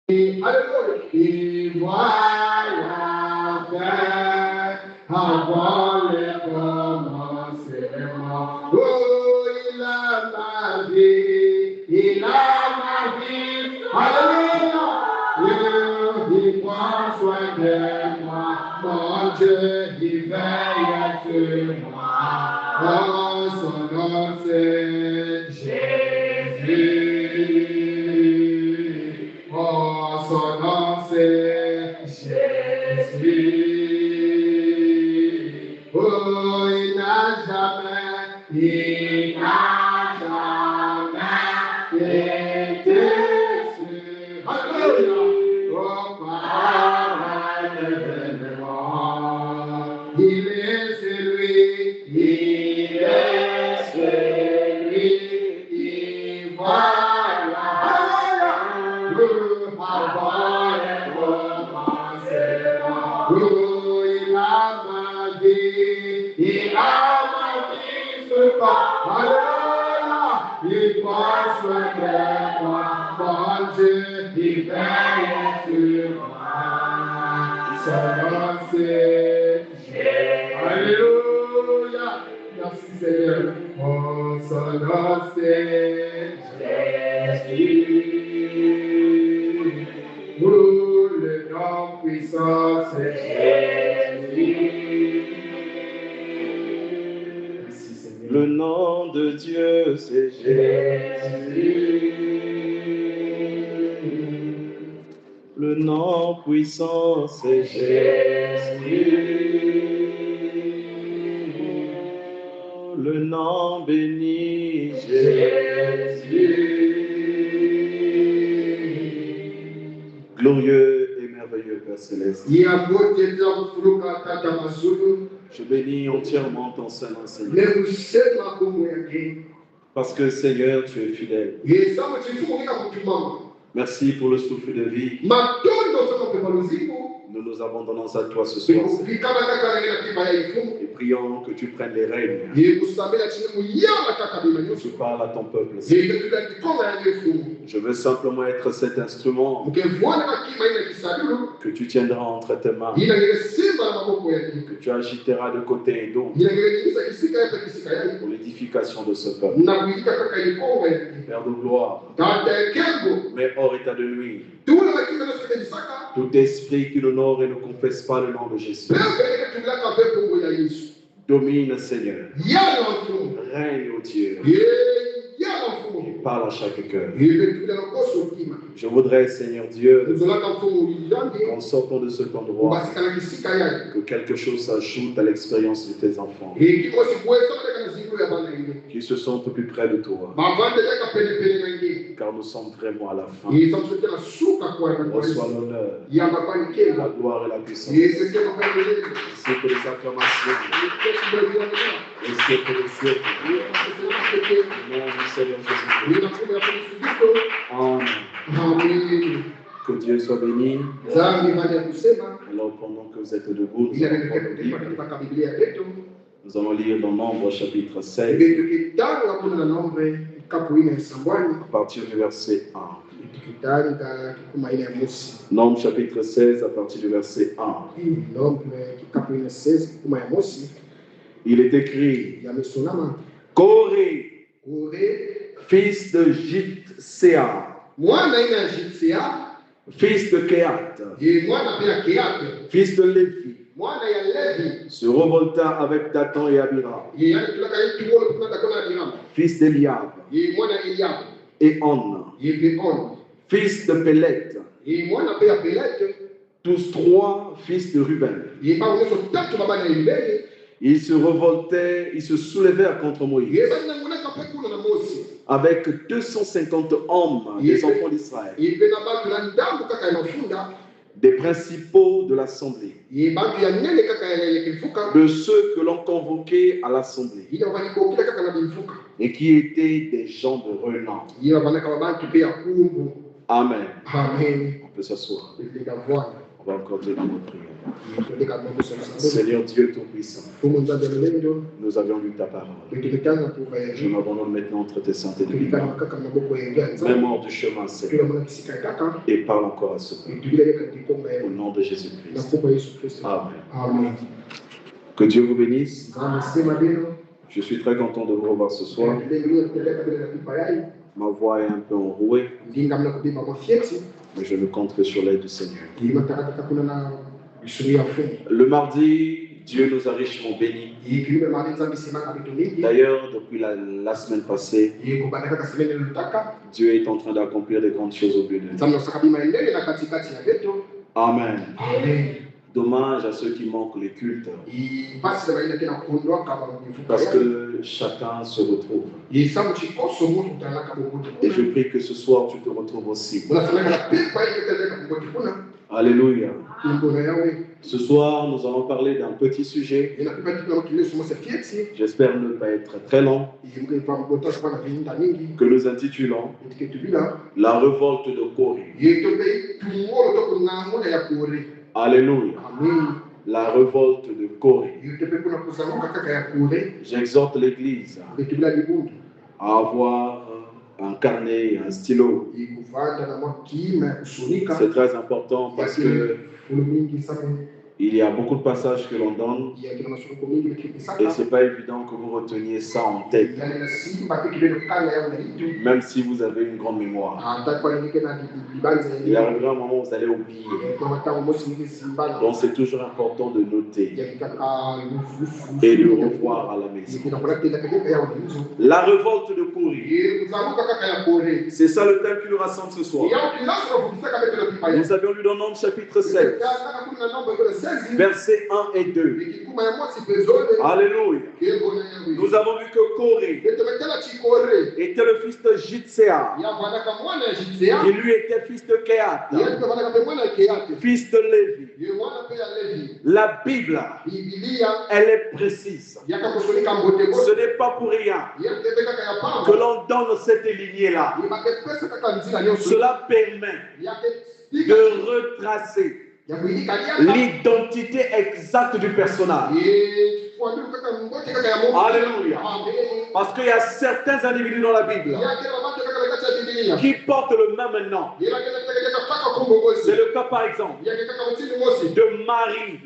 Alléluia. Et voilà fait avant le commencement. Oh, il a ma vie, il a ma vie. Alléluia. Il prend soin de moi. Mon Dieu, il veille sur moi. Oh, son nom c'est Jésus. Oh, son nom c'est Jésus. Oh, il n'a jamais été sûr. Alléluia. Oh, parole de mémoire. Il est celui, il voilà. Avant le commencement. Oh, il a ma vie, il a ma vie sur toi. Alléluia. Il prend soin de moi. Mon Dieu, il veille sur moi. Son nom c'est Alléluia. Merci Seigneur. Oh, son nom c'est Jésus. Oh, le nom puissant c'est Jésus. Merci Seigneur. Le nom de Dieu, c'est Jésus. Le nom puissant, c'est Jésus. Le nom béni, Jésus. Glorieux et merveilleux Père Céleste. Je bénis entièrement ton Saint Seigneur. Parce que Seigneur, tu es fidèle. Merci pour le souffle de vie. Nous nous abandonnons à toi ce soir. Et prions que tu prennes les règnes. Tu parles à ton peuple. Je veux simplement être cet instrument que tu tiendras entre tes mains, que tu agiteras de côté et d'autre pour l'édification de ce peuple. Père de gloire, mais hors état de nuit, tout esprit qui n'honore et ne confesse pas le nom de Jésus, domine, Seigneur. Règne, ô Dieu. Et parle à chaque cœur. Je voudrais, Seigneur Dieu, qu'en sortant de cet endroit, que quelque chose s'ajoute à l'expérience de tes enfants, qui se sentent plus près de toi, car nous sommes vraiment à la fin. Reçois l'honneur, la gloire et la puissance. Ainsi que les acclamations, ainsi que les siècles. Au nom du Seigneur Jésus-Christ. Amen. Que Dieu soit béni. Alors pendant que vous êtes debout, nous allons lire dans Nombre chapitre 16, à partir du verset 1. Nombre chapitre 16 à partir du verset 1. Il est écrit: Corée, fils de Jitsea, fils de Kehat, fils de Lévi, se révolta avec Dathan et Abiram, fils d'Eliab, et On, fils de Pélet, tous trois fils de Ruben. Ils se révoltaient, ils se soulevèrent contre Moïse avec 250 hommes des enfants d'Israël, des principaux de l'assemblée, de ceux que l'on convoquait à l'assemblée et qui étaient des gens de renom. Amen. Amen. On peut s'asseoir. On va encore dire dans nos prières. Seigneur Dieu Tout-Puissant, nous avions lu ta parole. Je m'abandonne maintenant entre tes saintes et divines mains. Même hors du chemin, Seigneur, et parle encore à ce peuple. Au nom de Jésus-Christ. Amen. Que Dieu vous bénisse. Je suis très content de vous revoir ce soir. Ma voix est un peu enrouée, mais je ne compte que sur l'aide du Seigneur. Le mardi, Dieu nous a richement bénis. D'ailleurs, depuis la semaine passée, Dieu est en train d'accomplir des grandes choses au milieu de nous. Amen. Dommage à ceux qui manquent les cultes. Parce que chacun se retrouve. Et je prie que ce soir tu te retrouves aussi. Alléluia. Ce soir, nous allons parler d'un petit sujet. J'espère ne pas être très long. Que nous intitulons La révolte de Corée. Alléluia. La révolte de Corée. J'exhorte l'Église à avoir un carnet et un stylo. C'est très important parce que il y a beaucoup de passages que l'on donne et ce n'est pas évident que vous reteniez ça en tête, même si vous avez une grande mémoire. Il arrivera un moment où vous allez oublier. Donc c'est toujours important de noter et de revoir à la maison. La révolte de Corée. C'est ça le thème qui nous rassemble ce soir. Nous avions lu dans Nombre chapitre 7. Versets 1 et 2. Alléluia. Nous avons vu que Corée était le fils de Jitséa, qui lui était fils de Kehat, fils de Lévi. La Bible, elle est précise. Ce n'est pas pour rien que l'on donne cette lignée-là. Cela permet de retracer l'identité exacte du personnage. Alléluia. Parce qu'il y a certains individus dans la Bible qui portent le même nom. C'est le cas par exemple de Marie.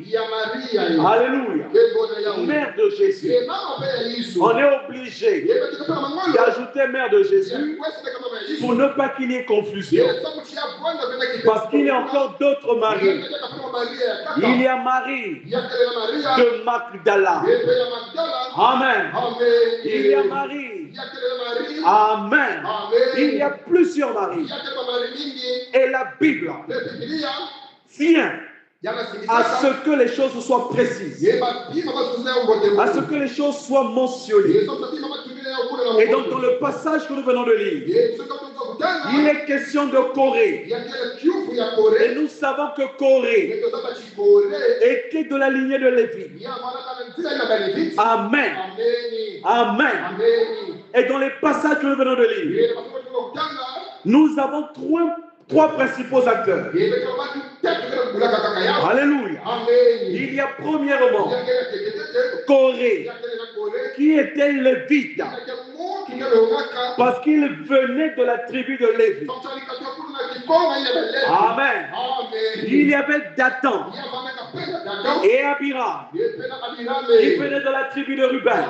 Alléluia. Mère de Jésus. On est obligé d'ajouter mère de Jésus pour ne pas qu'il y ait confusion. Parce qu'il y a encore d'autres maris. Il y a Marie de Magdala. Amen. Il y a Marie. Amen. Il y a plusieurs maris. Et la Bible tient à ce que les choses soient précises, à ce que les choses soient mentionnées. Et donc dans le passage que nous venons de lire, il est question de Corée. Et nous savons que Corée était de la lignée de Lévi. Amen. Amen. Et dans les passages que nous venons de lire, nous avons trois principaux acteurs. Alléluia. Il y a premièrement Corée, qui était lévite, parce qu'il venait de la tribu de Lévi. Amen. Il y avait Dathan et Abiram, qui venaient de la tribu de Ruben.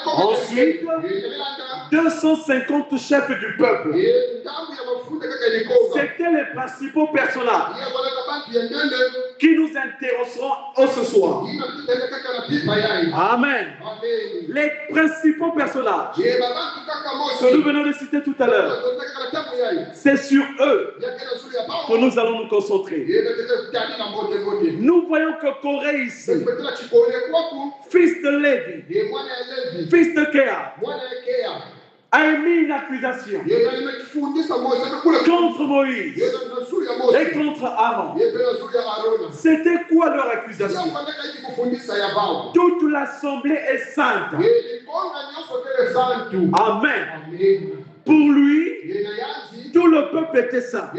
Ensuite, 250 chefs du peuple. C'était les principaux personnages qui nous intéresseront ce soir. Amen. Les principaux personnages que nous venons de citer tout à l'heure, c'est sur eux que nous allons nous concentrer. Nous voyons que Corée ici, fils de Lévi, fils de Kéa, a émis une accusation contre Moïse et contre Aaron. C'était quoi leur accusation? Toute l'assemblée est sainte. Amen. Pour lui, tout le peuple était saint.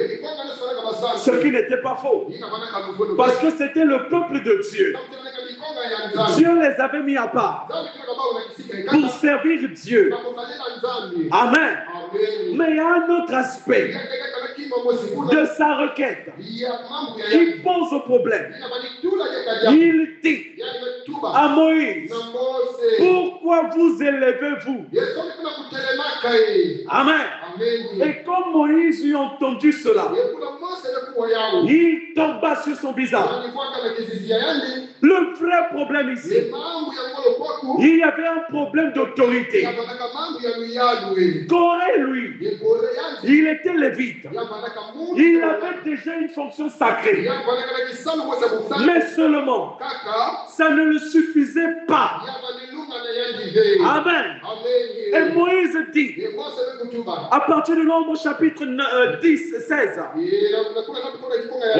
Ce qui n'était pas faux. Parce que c'était le peuple de Dieu. Dieu les avait mis à part pour servir Dieu. Amen. Mais il y a un autre aspect de sa requête qui pose problème. Il dit à Moïse, pourquoi vous élevez-vous? Amen. Et comme Moïse eut entendu cela, il tomba sur son visage. Le vrai problème ici, il y avait un problème d'autorité. Corée, lui, il était lévite. Il avait déjà une fonction sacrée. Mais seulement, ça ne le suffisait pas. Amen. Et Moïse dit, à partir du Nombre chapitre 10, 16,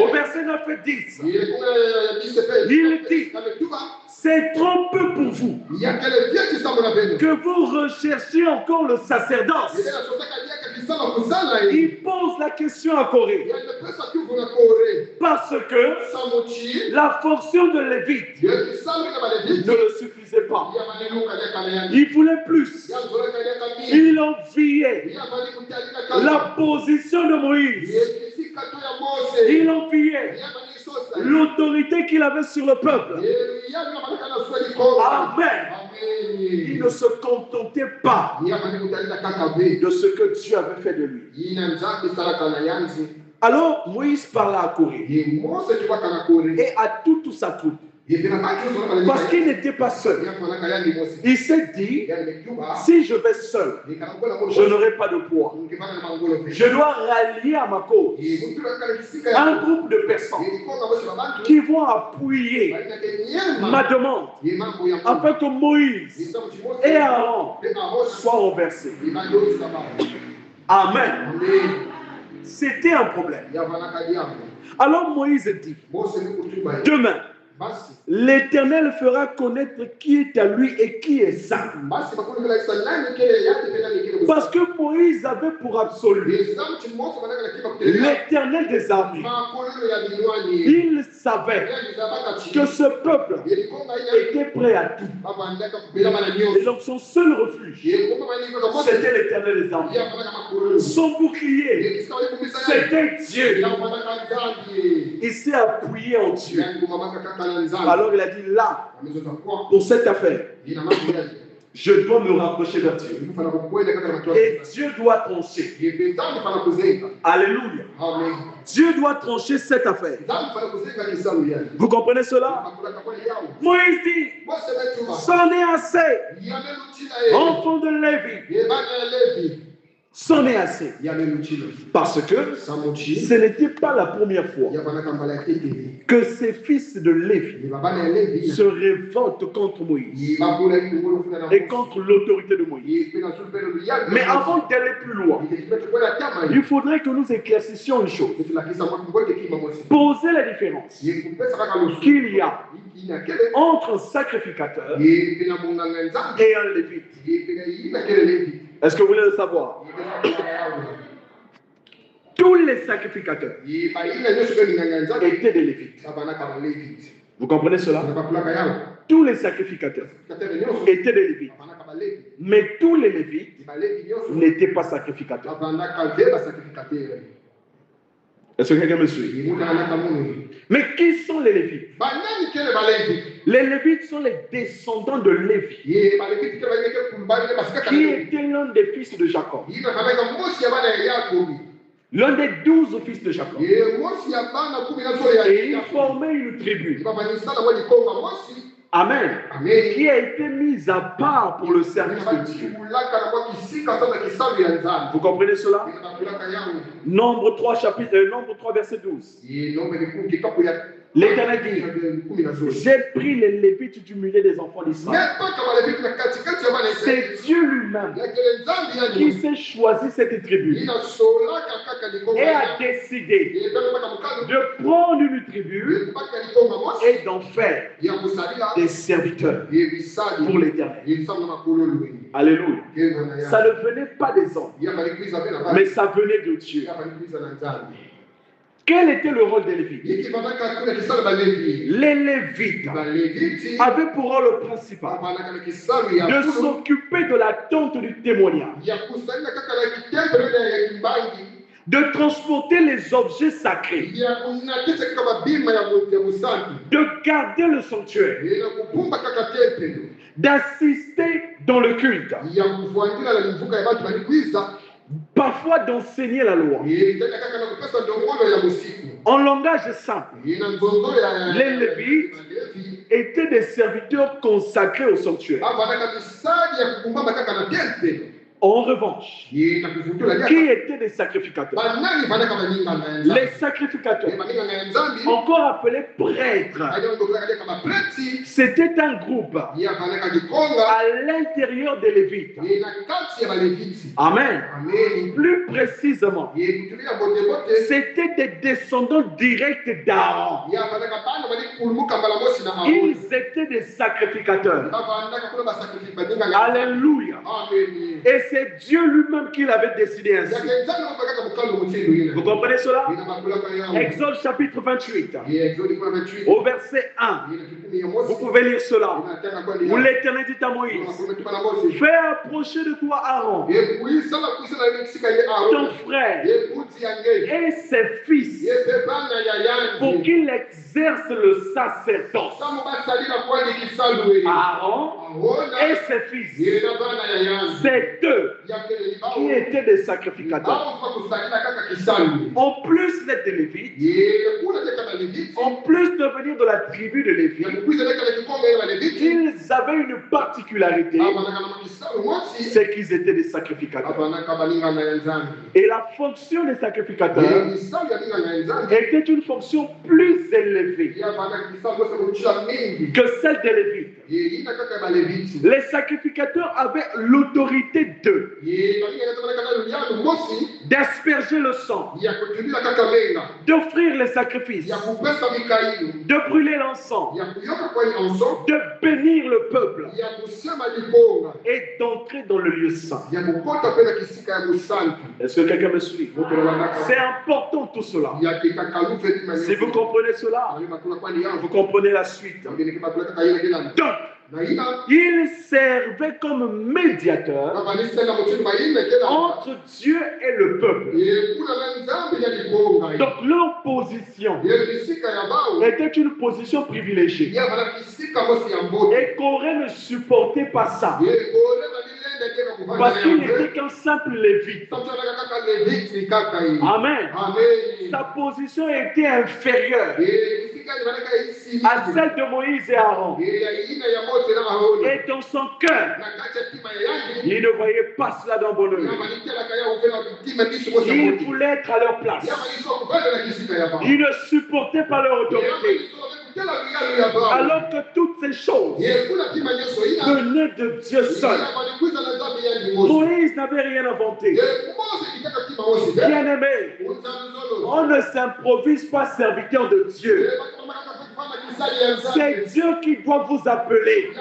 au verset 9 et 10, il dit, c'est trop peu pour vous que vous recherchiez encore le sacerdoce. Il pose la question à Corée. Parce que la fonction de Lévite ne le suffisait pas. Il voulait plus. Il enviait la position de Moïse. Il enviait l'autorité qu'il avait sur le peuple. Amen. Il ne se contentait pas de ce que Dieu avait fait de lui. Alors Moïse parla à Corée et à toute sa troupe. Parce qu'il n'était pas seul. Il s'est dit, si je vais seul, je n'aurai pas de poids. Je dois rallier à ma cause un groupe de personnes qui vont appuyer ma demande afin que Moïse et Aaron soient renversés. Amen. C'était un problème. Alors Moïse dit, demain, l'Éternel fera connaître qui est à lui et qui est ça. Parce que Moïse avait pour absolu l'Éternel des armées. Il savait que ce peuple était prêt à tout. Et donc son seul refuge, c'était l'Éternel des armées. Son bouclier, c'était Dieu. Il s'est appuyé en Dieu. Alors il a dit là, pour cette affaire, je dois me rapprocher vers Dieu. Et Dieu doit trancher. Alléluia. Dieu doit trancher cette affaire. Vous comprenez cela? Moïse dit, c'en est assez. Enfant de Lévi. C'en est assez. Parce que ce n'était pas la première fois que ces fils de Lévi se révoltent contre Moïse et contre l'autorité de Moïse. Mais avant d'aller plus loin, il faudrait que nous éclaircissions une chose. Poser la différence qu'il y a entre un sacrificateur et un lévite. Est-ce que vous voulez le savoir? Tous les sacrificateurs étaient des lévites. Vous comprenez cela? Tous les sacrificateurs étaient des lévites. Mais tous les lévites n'étaient pas sacrificateurs. Est-ce que quelqu'un me suit? Mais qui sont les lévites? Les lévites sont les descendants de Lévi, qui était l'un des fils de Jacob. L'un des 12 fils de Jacob. Et il formait une tribu. Amen. Qui a été mise à part pour le service de Dieu. Vous comprenez cela? Nombre 3, verset 12. L'Éternel dit, j'ai pris les lévites du milieu des enfants d'Israël. C'est Dieu lui-même qui s'est choisi cette tribu et a décidé de prendre une tribu et d'en faire des serviteurs pour l'Éternel. Alléluia. Ça ne venait pas des hommes, mais ça venait de Dieu. Quel était le rôle des Lévites? Les Lévites avaient pour rôle principal de s'occuper de la tente du témoignage, de transporter les objets sacrés, de garder le sanctuaire, d'assister dans le culte, parfois d'enseigner la loi. En langage simple, les Lévites étaient des serviteurs consacrés au sanctuaire. En revanche, qui étaient des sacrificateurs? Les sacrificateurs, encore appelés prêtres, c'était un groupe à l'intérieur des Lévites. Amen. Plus précisément, c'était des descendants directs d'Aaron. Ils étaient des sacrificateurs. Alléluia. Et c'est Dieu lui-même qui l'avait décidé ainsi. Vous comprenez cela? Exode chapitre 28, au verset 1. Vous pouvez lire cela. Où l'Éternel dit à Moïse, fais approcher de toi Aaron, ton frère et ses fils, pour qu'il exerce le sacerdoce. Aaron et ses fils, c'est eux qui étaient des sacrificateurs. En plus d'être des Lévites, en plus de venir de la tribu de Lévi, ils avaient une particularité, c'est qu'ils étaient des sacrificateurs. Et la fonction des sacrificateurs était une fonction plus élevée que celle des Lévites. Les sacrificateurs avaient l'autorité d'asperger le sang, d'offrir les sacrifices, de brûler l'encens, de bénir le peuple et d'entrer dans le lieu saint. Est-ce que quelqu'un me suit? C'est important tout cela. Si vous comprenez cela, vous comprenez la suite. Donc, il servait comme médiateur entre Dieu et le peuple. Donc leur position était une position privilégiée. Et Corée ne supportait pas ça, parce qu'il n'était qu'un simple lévite. Amen. Sa position était inférieure à celle de Moïse et Aaron. Et dans son cœur, il ne voyait pas cela d'un bon oeil. Il voulait être à leur place. Il ne supportait pas leur autorité. Alors que toutes ces choses venaient de Dieu seul. Moïse n'avait rien inventé. Bien-aimé, on ne s'improvise pas serviteur de Dieu. C'est Dieu qui doit vous appeler.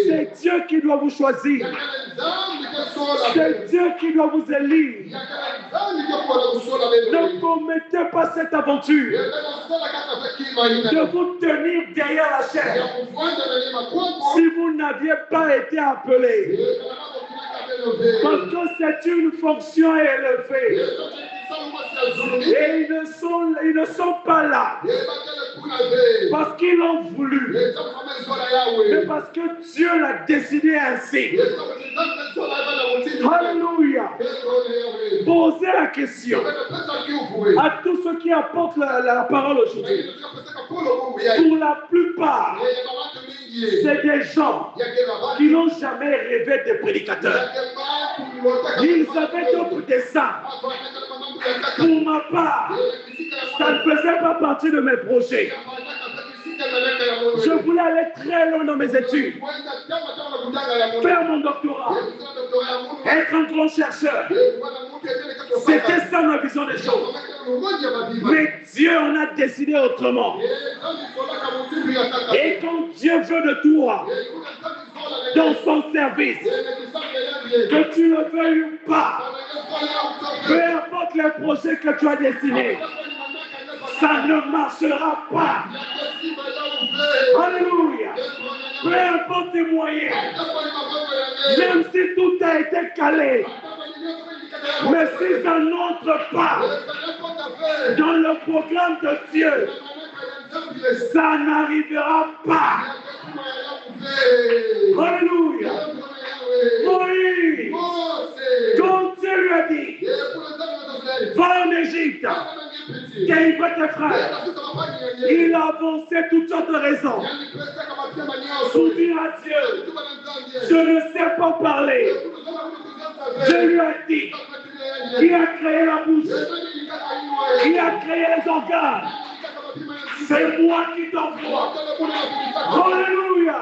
C'est Dieu qui doit vous choisir. C'est Dieu qui doit vous élire. Ne commettez pas cette aventure de vous tenir derrière la chair si vous n'aviez pas été appelé. Parce que c'est une fonction élevée. Et ils ne sont pas là parce qu'ils l'ont voulu, mais parce que Dieu l'a décidé ainsi. Alléluia. Posez la question à tous ceux qui apportent la parole aujourd'hui. Pour la plupart, c'est des gens qui n'ont jamais rêvé de prédicateurs. Ils avaient d'autres desseins. Pour ma part, ça ne faisait pas partie de mes projets. Je voulais aller très loin dans mes études, faire mon doctorat, être un grand chercheur. C'était ça ma vision des choses. Mais Dieu en a décidé autrement. Et quand Dieu veut de toi, dans son service, que tu le veuilles ou pas, Peu importe les projets que tu as dessinés, ça ne marchera pas. Alléluia. Peu importe tes moyens, même si tout a été calé, mais si ça n'entre pas dans le programme de Dieu, ça n'arrivera pas. Alléluia. Moïse, quand Dieu lui a dit, va en Égypte, délivre tes frères, il a avancé toutes sortes de raisons pour dire à Dieu, je ne sais pas parler. Dieu lui a dit, qui a créé la bouche, qui a créé les organes, c'est moi qui t'envoie. Alléluia.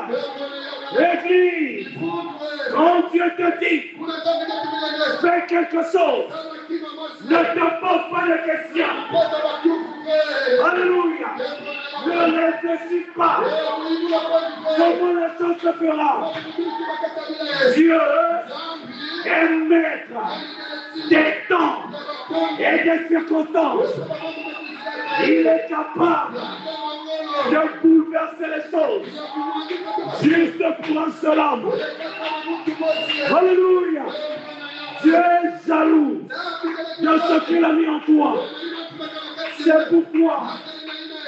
Église, quand Dieu te dit, fais quelque chose, ne te pose pas de questions. Alléluia. Ne réfléchis pas. Comment la chose se fera? Dieu est maître des temps et des circonstances. Il est capable de bouleverser les choses juste pour un seul homme. Alléluia. Dieu est jaloux de ce qu'il a mis en toi. C'est pourquoi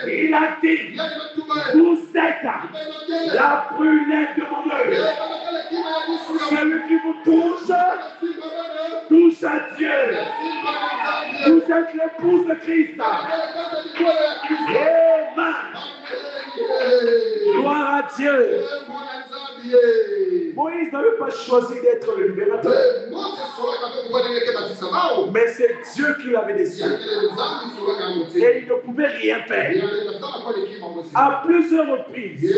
il a dit, vous êtes la prunelle de mon œil. Celui qui vous touche à Dieu. Vous êtes l'épouse de Christ. Amen. Gloire à Dieu. Moïse n'avait pas choisi d'être le libérateur. Mais c'est Dieu qui l'avait décidé. Et il ne pouvait rien faire. À plusieurs reprises,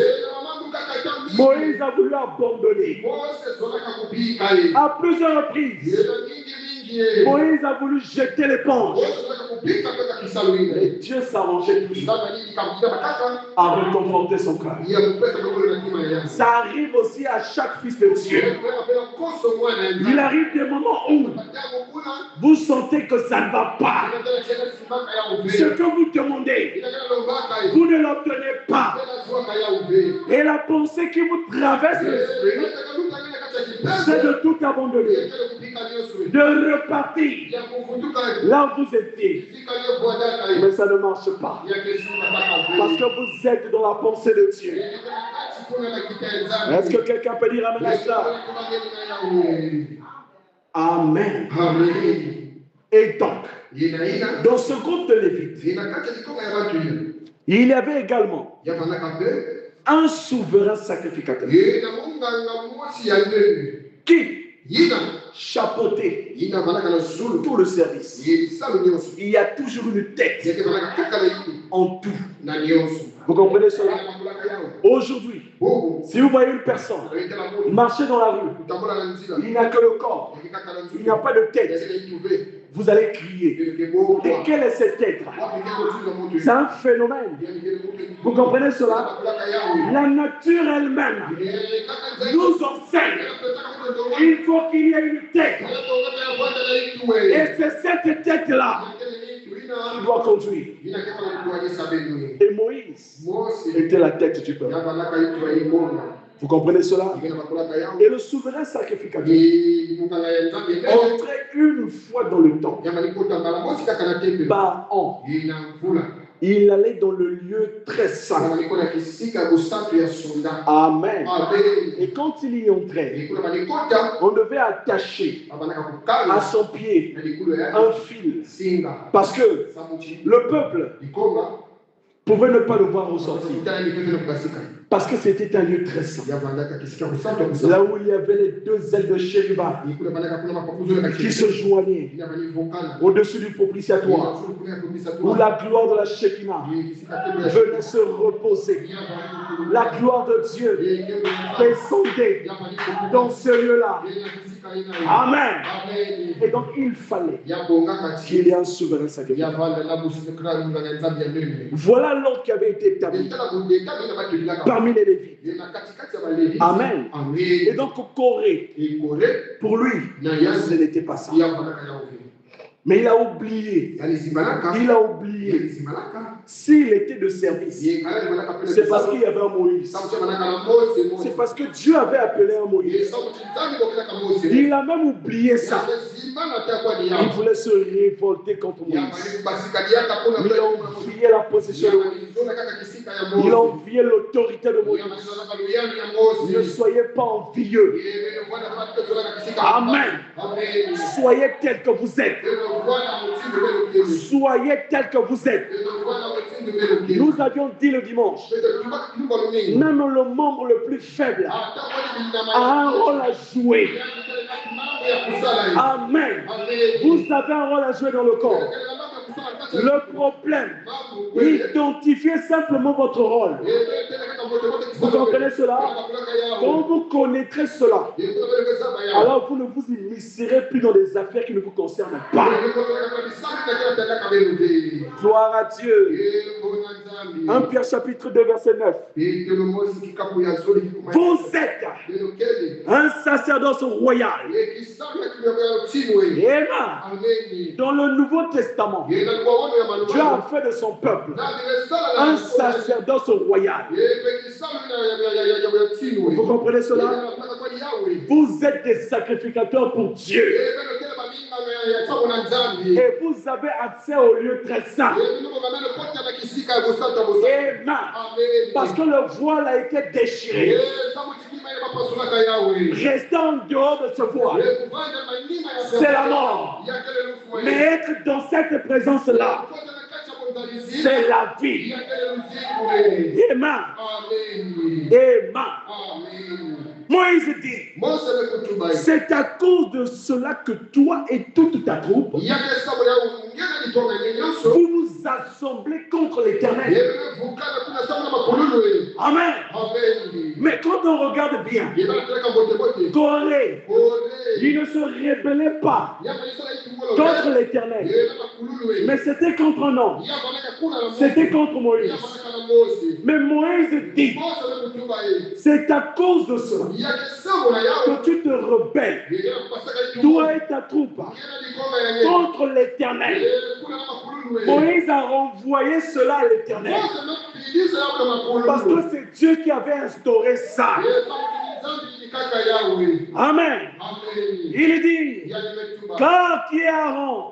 Moïse a voulu abandonner. À plusieurs reprises, Moïse a voulu jeter l'éponge. Et Dieu s'arrangeait toujours à reconforter son cœur. Ça arrive aussi à chaque fils de Dieu. Il arrive des moments où vous sentez que ça ne va pas. Ce que vous demandez, vous ne l'obtenez pas. Et la pensée qui vous traverse l'esprit, c'est de tout abandonner, de repartir là où vous étiez. Mais ça ne marche pas. Parce que vous êtes dans la pensée de Dieu. Est-ce que quelqu'un peut dire amen à ça? Amen. Et donc, dans ce groupe de Lévites, il y avait également un souverain sacrificateur qui chapeautait tout le service. Il y a toujours une tête en tout. Vous comprenez cela? Aujourd'hui, si vous voyez une personne marcher dans la rue, il n'a que le corps, il n'y a pas de tête, vous allez crier. Et quel est cet être? C'est un phénomène. Vous comprenez cela? La nature elle-même nous enseigne. Il faut qu'il y ait une tête. Et c'est cette tête-là qui doit conduire. Et Moïse était la tête du peuple. Vous comprenez cela? Et le souverain sacrificateur entrait une fois dans le temps, par an. Il allait dans le lieu très saint. Amen. Et quand il y entrait, on devait attacher à son pied un fil. Parce que le peuple pouvait ne pas le voir ressortir. Parce que c'était un lieu très saint. Là où il y avait les deux ailes de chérubin qui se joignaient au-dessus du propitiatoire, où la gloire de la Shekinah venait se reposer. La gloire de Dieu descendait dans ce lieu-là. Amen. Et donc il fallait qu'il y ait un souverain sacrificateur. Voilà l'ordre qui avait été établi parmi les Lévites. Amen. Et donc Corée, pour lui, ce n'était pas ça. Mais il a oublié. Il a oublié. S'il était de service, c'est parce qu'il y avait un Moïse. C'est parce que Dieu avait appelé un Moïse. Il a même oublié ça. Il voulait se révolter contre Moïse. Il a oublié la possession de Moïse. Il a oublié l'autorité de Moïse. Ne soyez pas envieux. Amen. Soyez tel que vous êtes. Soyez tel que vous êtes. Nous avions dit le dimanche, même le membre le plus faible a un rôle à jouer. Amen. Vous avez un rôle à jouer dans le corps. Le problème, identifiez simplement votre rôle. Vous comprenez cela? Quand vous connaîtrez cela, alors vous ne vous immiscerez plus dans des affaires qui ne vous concernent pas. Gloire à Dieu. 1 Pierre chapitre 2 verset 9. Vous êtes un sacerdoce royal. Amen. Dans le Nouveau Testament, Dieu a fait de son peuple un sacerdoce royal. Vous comprenez cela? Vous êtes des sacrificateurs pour Dieu. Et vous avez accès au lieu très saint. Amen. Parce que le voile a été déchiré. Rester en dehors de ce voile, c'est la mort. Mais être dans cette présence-là, c'est la vie. Amen. Amen. Moïse dit, c'est à cause de cela que toi et toute ta troupe, vous vous assemblez contre l'Éternel. Amen. Mais quand on regarde bien, Corée, il ne se rébellait pas contre l'Éternel, mais c'était contre un homme. C'était contre Moïse. Mais Moïse dit, c'est à cause de cela que tu te rebelles, toi et ta troupe, contre l'Éternel. Moïse a renvoyé cela à l'Éternel. Parce que c'est Dieu qui avait instauré ça. Amen. Il dit, car qui est Aaron,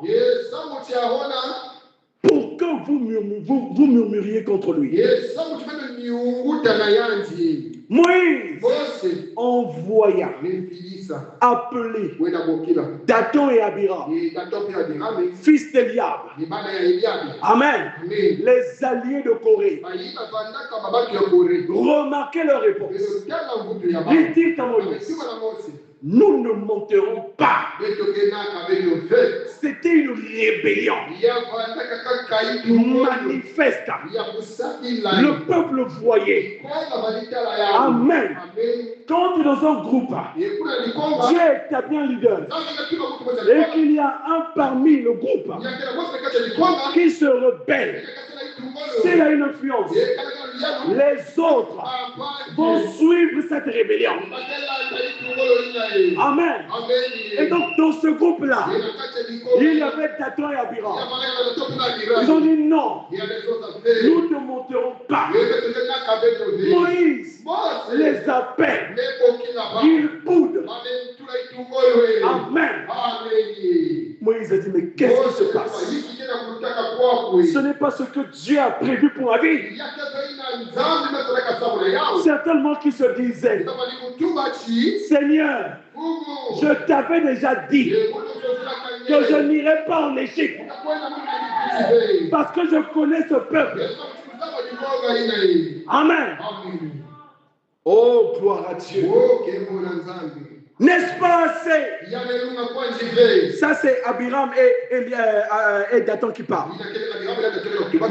pour que vous murmuriez contre lui. Moïse envoya, appelé Dathan et Abiram, fils d'Eliab. Amen. Les alliés de Corée. Remarquez leur réponse. Ils disent à Moïse, nous ne monterons pas. C'était une rébellion manifeste. Le peuple voyait. Amen. Quand tu es dans un groupe, Dieu établit un leader. Et qu'il y a un parmi le groupe qui se rebelle. S'il a une influence, les autres vont suivre cette rébellion. Amen. Et donc dans ce groupe-là, il y avait Dathan et Abiram. Ils ont dit non, nous ne monterons pas. Moïse les appelle, ils boudent. Amen. Moïse a dit, mais qu'est-ce qui se passe? Ce n'est pas ce que Dieu a prévu pour la vie. Certainement qui se disaient, Seigneur, je t'avais déjà dit que je n'irai pas en Égypte parce que je connais ce peuple. Amen. Oh, gloire à Dieu. N'est-ce pas assez? Ça, c'est Abiram et Dathan qui parlent.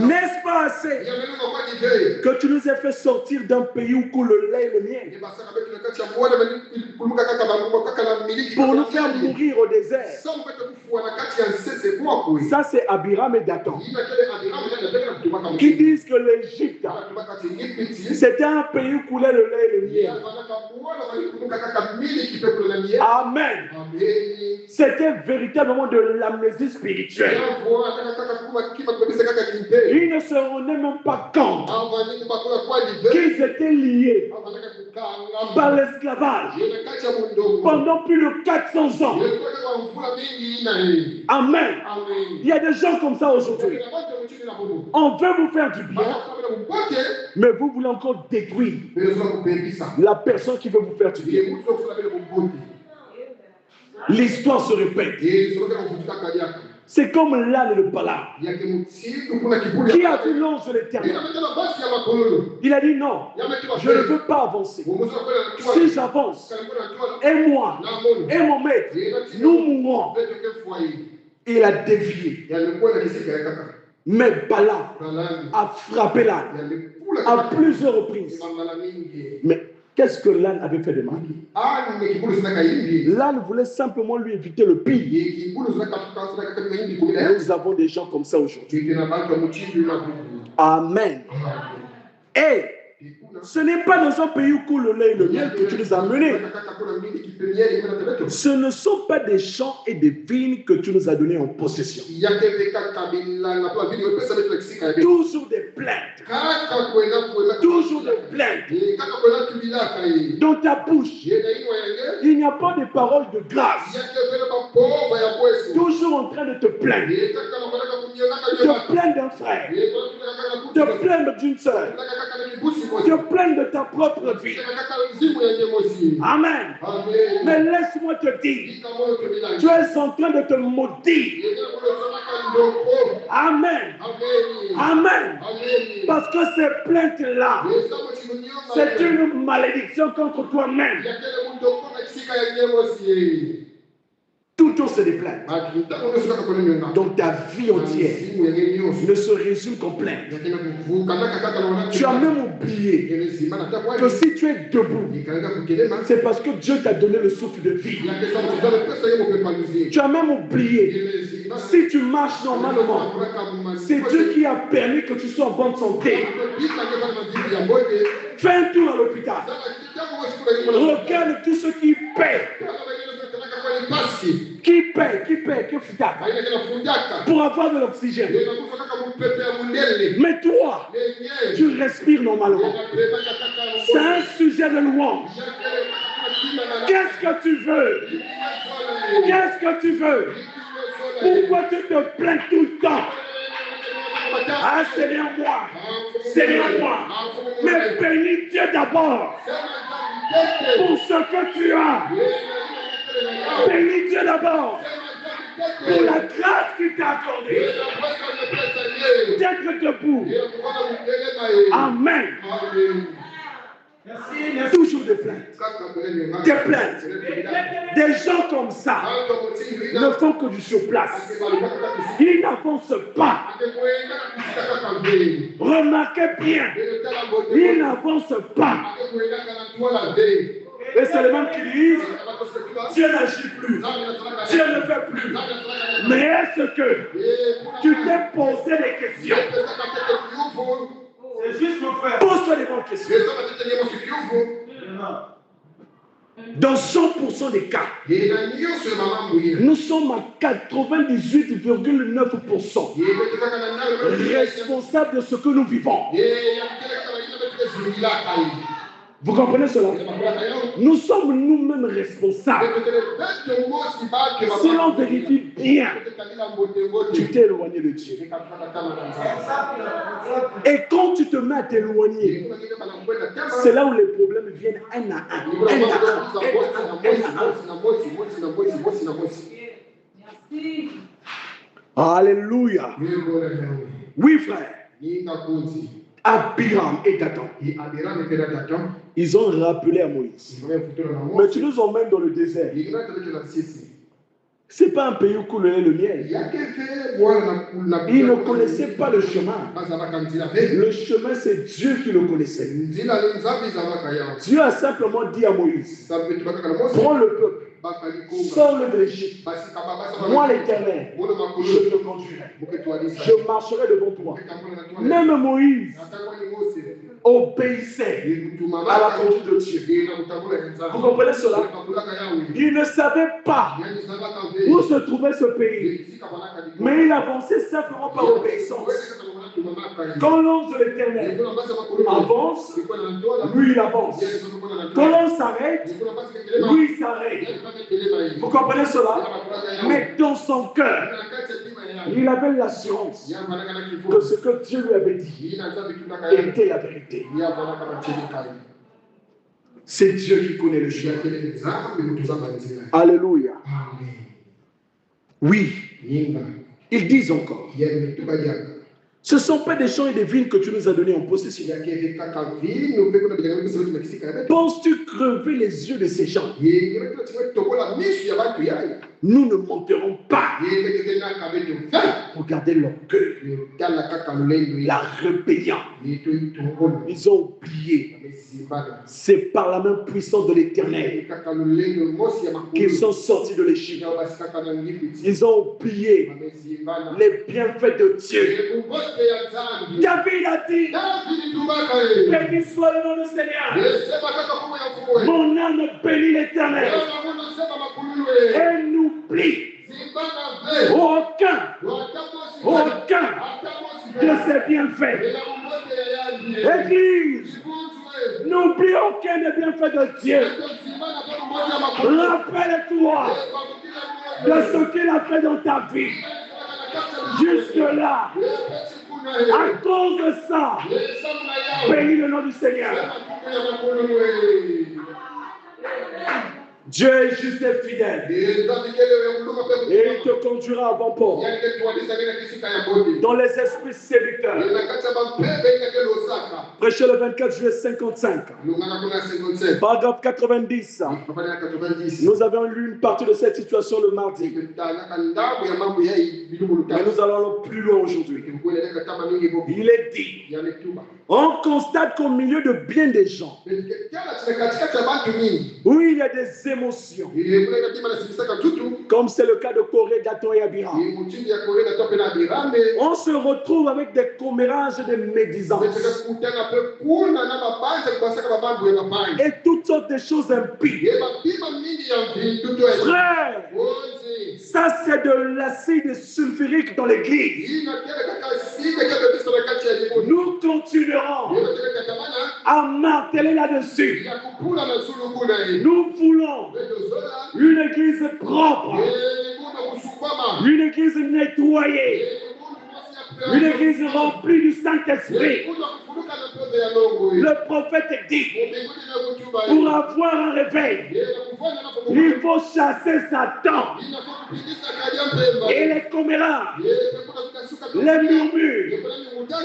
N'est-ce pas assez que tu nous aies fait sortir d'un pays où coule le lait et le miel pour nous faire mourir au désert? Ça, c'est Abiram et Dathan qui disent que l'Égypte, c'était un pays où coulait le lait et le miel. Amen. C'était véritablement de l'amnésie spirituelle. Ils ne se rendaient même pas compte qu'ils étaient liés par l'esclavage pendant plus de 400 ans. Amen. Il y a des gens comme ça aujourd'hui. On veut vous faire du bien, mais vous voulez encore détruire la personne qui veut vous faire du bien. L'histoire se répète. C'est comme l'âne et le Balaam qui a vu l'ange de l'Éternel. Il a dit non, je ne veux pas avancer. Si j'avance, et moi, et mon maître, nous mourrons. Il a dévié. Mais Balaam a frappé l'âne à plusieurs reprises. Mais qu'est-ce que l'âne avait fait de mal? L'âne voulait simplement lui éviter le pire. Nous avons des gens comme ça aujourd'hui. Amen. Et ce n'est pas dans un pays où coule le lait et le miel que tu nous as menés. Ce ne sont pas des champs et des vignes que tu nous as donnés en possession. Toujours des plaintes. Toujours des plaintes. Dans ta bouche, il n'y a pas de paroles de grâce. Toujours en train de te plaindre. Te plaindre d'un frère. Te plaindre d'une sœur. Te plaindre de ta propre vie. Amen. Mais laisse-moi te dire, tu es en train de te maudire. Amen. Amen. Parce que ces plaintes-là, c'est une malédiction contre toi-même. Tout le temps, c'est des plaintes. Donc ta vie entière ne se résume qu'en plaintes. Tu as même oublié que si tu es debout, c'est parce que Dieu t'a donné le souffle de vie. Tu as même oublié, si tu marches normalement, c'est Dieu qui a permis que tu sois en bonne santé. Fais un tour à l'hôpital. Regarde tous ceux qui paient. Qui paie pour avoir de l'oxygène. Mais toi, tu respires normalement. C'est un sujet de louange. Qu'est-ce que tu veux? Qu'est-ce que tu veux? Pourquoi tu te plains tout le temps? Ah, Seigneur, moi. Mais bénis Dieu d'abord pour ce que tu as. Bénis Dieu d'abord pour la grâce qu'il t'a accordée d'être debout. Amen. Toujours des plaintes. Des plaintes. Des gens comme ça ne font que du surplace. Ils n'avancent pas. Remarquez bien. Ils n'avancent pas. Et c'est le même qui dit, Dieu n'agit plus, Dieu ne fait plus. Mais est-ce que tu t'es posé des questions? C'est juste pour faire. Pose-toi des bonnes questions. Dans 100% des cas, nous sommes à 98,9% responsables de ce que nous vivons. Vous comprenez cela? Nous sommes nous-mêmes responsables. Si l'on vérifie bien, tu t'es éloigné de Dieu. Et quand tu te mets à t'éloigner, c'est là où les problèmes viennent un à un. Alléluia. Oui, frère. Abiram et Dathan. Ils ont rappelé à Moïse. Mais tu nous emmènes dans le désert. Ce n'est pas un pays où coule le miel. Ils ne connaissaient pas le chemin. Le chemin, c'est Dieu qui le connaissait. Dieu a simplement dit à Moïse, prends le peuple, sors-le de l'Égypte. Moi, l'Éternel, je te conduirai. Je marcherai devant toi. Même Moïse obéissait à la conduite de Dieu. Vous comprenez cela? Il ne savait pas où se trouvait ce pays, mais il avançait simplement par obéissance. Quand l'ange de l'Éternel avance, lui il avance. Quand l'ange s'arrête, lui il s'arrête. Vous comprenez cela? Mais dans son cœur, il avait l'assurance que ce que Dieu lui avait dit était la vérité. C'est Dieu qui connaît le chemin. Alléluia. Oui. Ils disent encore, ce ne sont pas des champs et des vignes que tu nous as donnés en possession. Penses-tu crever les yeux de ces gens? Nous ne monterons pas. Regardez leur cœur, la rébellion. Ils ont oublié. C'est par la main puissante de l'Éternel qu'ils sont sortis de l'Égypte. Ils ont oublié les bienfaits de Dieu. David a dit, béni soit le nom du Seigneur. Mon âme bénit l'Éternel et n'oublie aucun de ses bienfaits. Église, n'oublie aucun des bienfaits de Dieu. Rappelle-toi de ce qu'il a fait dans ta vie. Jusque-là, à cause de ça, bénis le nom du Seigneur. Dieu est juste et fidèle. Et il te conduira à bon port. Dans les esprits séducteurs. Prêchez le 24 juillet 55. Paragraphe 90. Nous avons lu une partie de cette situation le mardi. Mais nous allons aller plus loin aujourd'hui. Il est dit, on constate qu'au milieu de bien des gens, où il y a des émotions, comme c'est le cas de Corée, Datton et Abiram, on se retrouve avec des commérages et des médisances et toutes sortes de choses impies. Frère, ça c'est de l'acide sulfurique dans l'église. Nous continuerons à marteler là-dessus. Nous voulons une église propre, une église nettoyée, une église remplie du Saint-Esprit. Le prophète dit, pour avoir un réveil, il faut chasser Satan et les commérages, les murmures,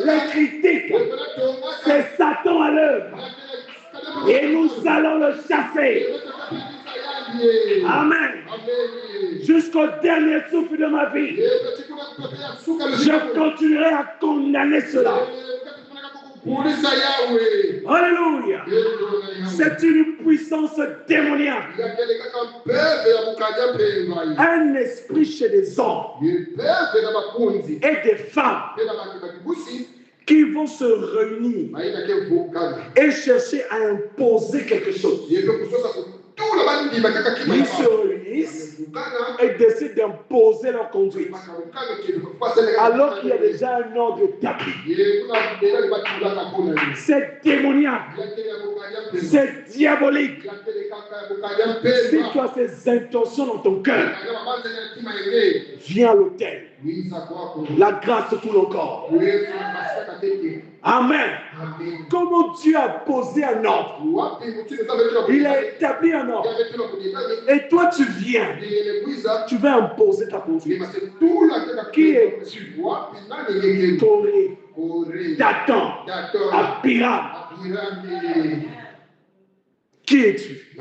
les critiques. C'est Satan à l'œuvre et nous allons le chasser. Amen. Jusqu'au dernier souffle de ma vie, je continuerai à condamner cela. Alléluia. C'est une puissance démoniaque. Un esprit chez des hommes et des femmes qui vont se réunir et chercher à imposer quelque chose. Ils se réunissent et décident d'imposer leur conduite, alors qu'il y a déjà un ordre établi. C'est démoniaque, c'est diabolique. Si tu as ces intentions dans ton cœur, viens à l'autel. La grâce de tout le corps. Amen. Comment Dieu a posé un ordre, il a établi un ordre. Et toi tu viens, tu vas imposer ta conduite. Qui es-tu? Corée, Datton, Abiram. Qui es-tu?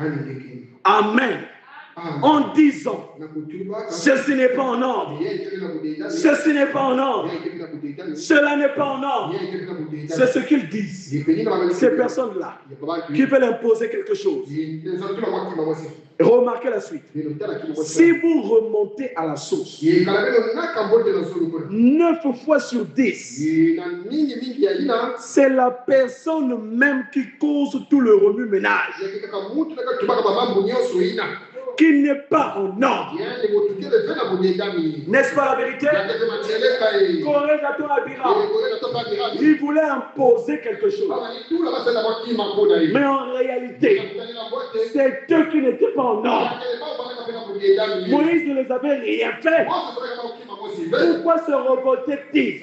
Amen. en disant ceci n'est pas en ordre, ceci n'est pas en ordre, cela n'est pas en ordre. C'est ce qu'ils disent. Ces personnes-là qui veulent imposer quelque chose. Remarquez la suite. Si vous remontez à la source, 9 fois sur 10, c'est la personne même qui cause tout le remue-ménage, qui n'est pas en ordre. N'est-ce pas la vérité? Il voulait imposer quelque chose. Mais en réalité, c'est eux qui n'étaient pas en ordre. Moïse ne les avait rien fait. Pourquoi se revolter-il?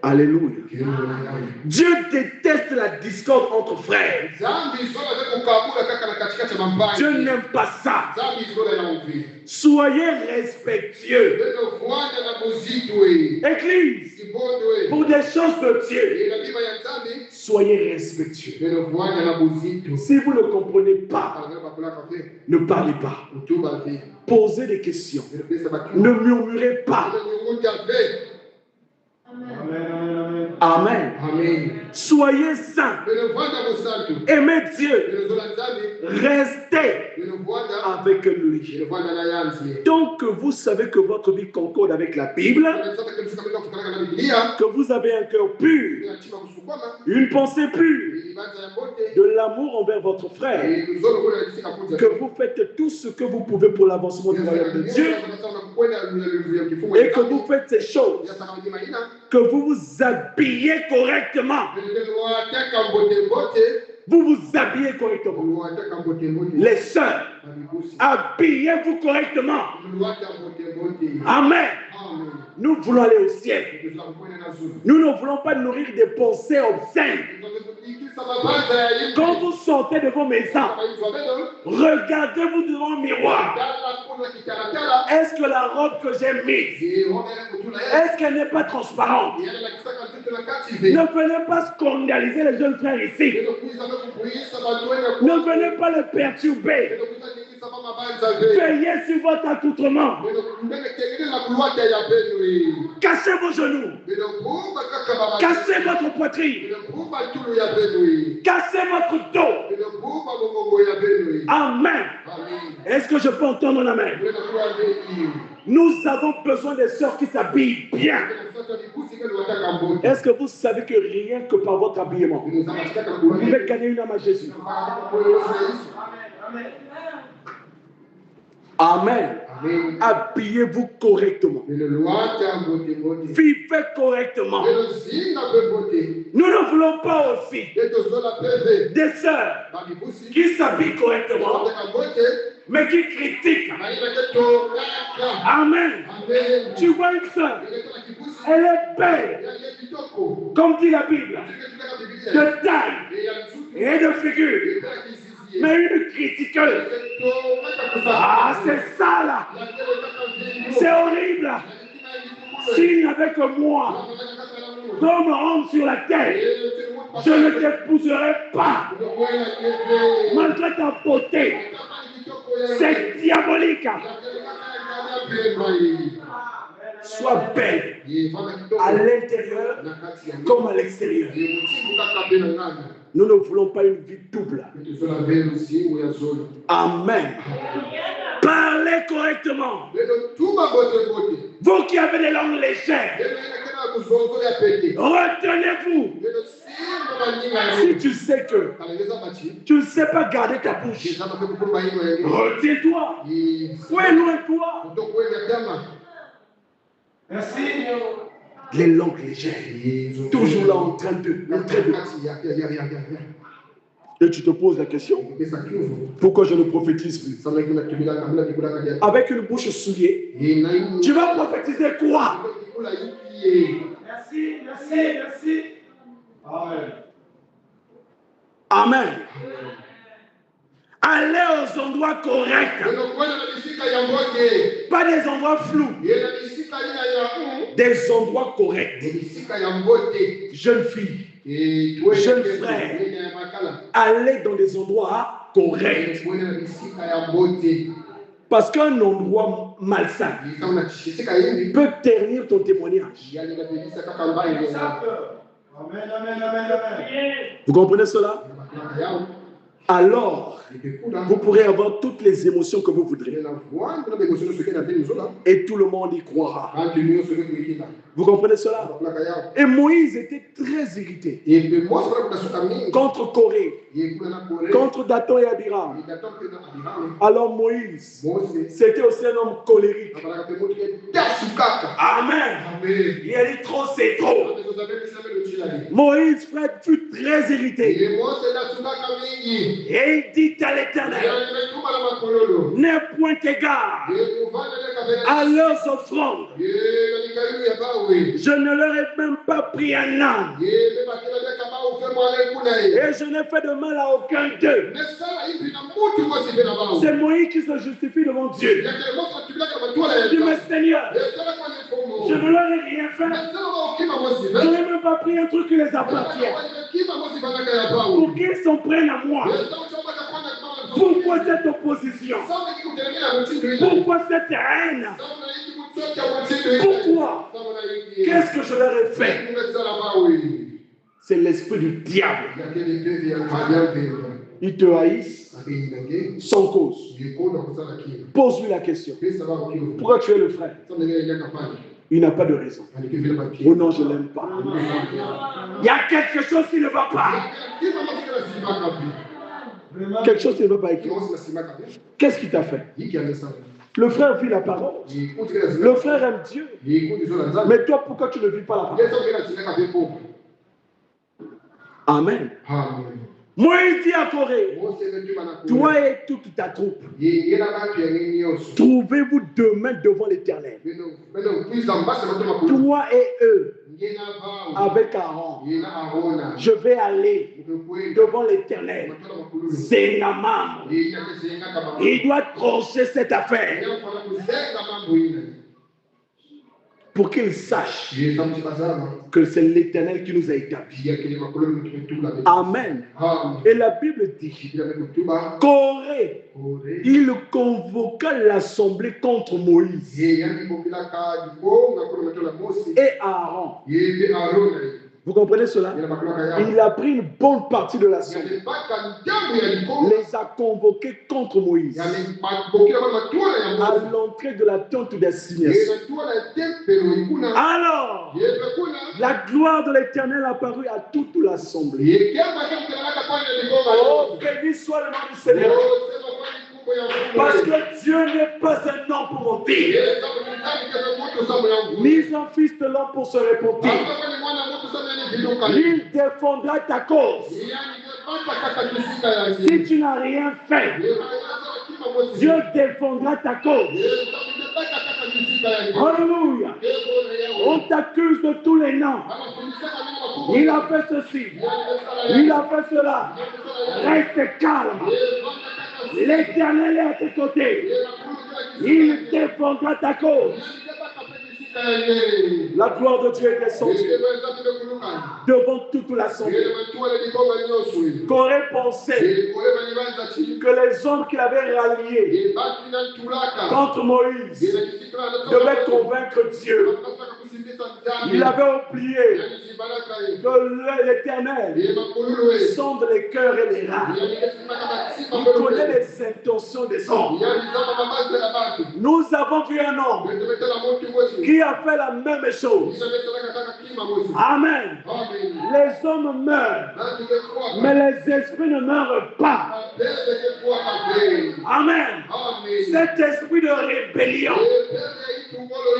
Alléluia. Dieu déteste la discorde entre frères. Dieu n'aime pas ça. Soyez respectueux. Église, pour des choses de Dieu, soyez respectueux. Si vous ne comprenez pas, ne parlez pas. Posez des questions. Ne murmurez pas. Amen. Amen. Soyez saints. Aimez Dieu. Restez avec lui. Donc vous savez que votre vie concorde avec la Bible, que vous avez un cœur pur, une pensée pure, de l'amour envers votre frère, que vous faites tout ce que vous pouvez pour l'avancement du royaume de Dieu, et que vous faites ces choses, que vous vous habillez correctement. Vous vous habillez correctement. Les sœurs, habillez-vous correctement. Amen. Nous voulons aller au ciel. Nous ne voulons pas nourrir des pensées obscènes. Quand vous sortez de vos maisons, regardez-vous devant le miroir. Est-ce que la robe que j'ai mise, est-ce qu'elle n'est pas transparente? Ne venez pas scandaliser les jeunes frères ici. Ne venez pas les perturber. Veillez sur votre accoutrement. Cassez vos genoux. Cassez votre poitrine. Cassez votre dos. Amen. Est-ce que je peux entendre un amen? Nous avons besoin des sœurs qui s'habillent bien. Est-ce que vous savez que rien que par votre habillement, vous pouvez gagner une âme à Jésus? Amen. Habillez-vous correctement. Vivez correctement. Nous ne voulons pas aussi des sœurs qui s'habillent correctement, mais qui critiquent. Amen. Tu vois une sœur, elle est belle, comme dit la Bible, de taille et de figure. Mais une critiqueuse, ah c'est ça là, c'est horrible. S'il n'y avait que moi, dans me rendre sur la terre, je ne t'épouserai pas. Malgré ta beauté, c'est diabolique. Sois belle à l'intérieur comme à l'extérieur. Nous ne voulons pas une vie double. Amen. Parlez correctement. Vous qui avez des langues légères, retenez-vous. Si tu sais que tu ne sais pas garder ta bouche, retiens-toi. Ou éloigne-toi. Merci. Les langues légères, toujours là en train de. Et tu te poses la question, pourquoi je ne prophétise plus? Avec une bouche souillée, tu vas prophétiser quoi? Merci. Amen. Allez aux endroits corrects. Pas des endroits flous. Des endroits corrects. Jeune fille, jeune frère, allez dans des endroits correcte. Parce qu'un endroit malsain peut ternir ton témoignage. Vous comprenez cela? Alors, vous pourrez avoir toutes les émotions que vous voudrez. Et tout le monde y croira. Vous comprenez cela? Et Moïse était très irrité contre Corée, contre Dathan et Abiram. Alors Moïse, c'était aussi un homme colérique. Amen. Il a dit trop, c'est trop. Moïse, frère, fut très irrité. Et il dit à l'Éternel, n'aie point égard à leurs offrandes. Je ne leur ai même pas pris un âne. Et je n'ai fait de mal à aucun d'eux. C'est Moïse qui se justifie devant Dieu. Il dit, mais Seigneur, je ne leur ai rien fait. Je n'ai même pas pris un truc qui les appartient. Pour qu'ils s'en prennent à moi. Pourquoi cette opposition? Pourquoi cette haine? Pourquoi? Qu'est-ce que je leur ai fait? C'est l'esprit du diable. Ils te haïssent sans cause. Pose-lui la question. Pourquoi tu es le frère? Il n'a pas de raison. Oh non, je ne l'aime pas. Il y a quelque chose qui ne va pas. Quelque chose qui ne va pas. Qu'est-ce qu'il t'a fait? Le frère vit la parole. Le frère aime Dieu. Mais toi, pourquoi tu ne vis pas la parole? Amen. Moïse dit à Corée, toi et toute ta troupe, trouvez-vous demain devant l'Éternel. Toi et eux, avec Aaron, je vais aller devant l'Éternel. Zengamam. Il doit trancher cette affaire pour qu'il sache que c'est l'Éternel qui nous a établis. Amen. Et la Bible dit Corée, il convoqua l'assemblée contre Moïse et Aaron. Vous comprenez cela? Il a pris une bonne partie de l'assemblée, les a convoqués contre Moïse à l'entrée de la tente d'assignation. Alors, la gloire de l'Éternel apparut à toute l'assemblée. Oh, béni soit le nom du Seigneur. Parce que Dieu n'est pas un homme pour mentir, ni un fils de l'homme pour se repentir. Il défendra ta cause. Si tu n'as rien fait, Dieu défendra ta cause. Alléluia. On t'accuse de tous les noms. Il a fait ceci. Il a fait cela. Reste calme. L'Éternel est à tes côtés. Il défendra ta cause. La gloire de Dieu est descendue devant toute l'assemblée. Corée pensait que les hommes qu'il avait ralliés contre Moïse devaient convaincre Dieu. Il avait oublié que l'Éternel sonde les cœurs et les reins. Il connaît les intentions des hommes. Nous avons vu un homme qui a fait la même chose. Amen. Les hommes meurent, mais les esprits ne meurent pas. Amen. Cet esprit de rébellion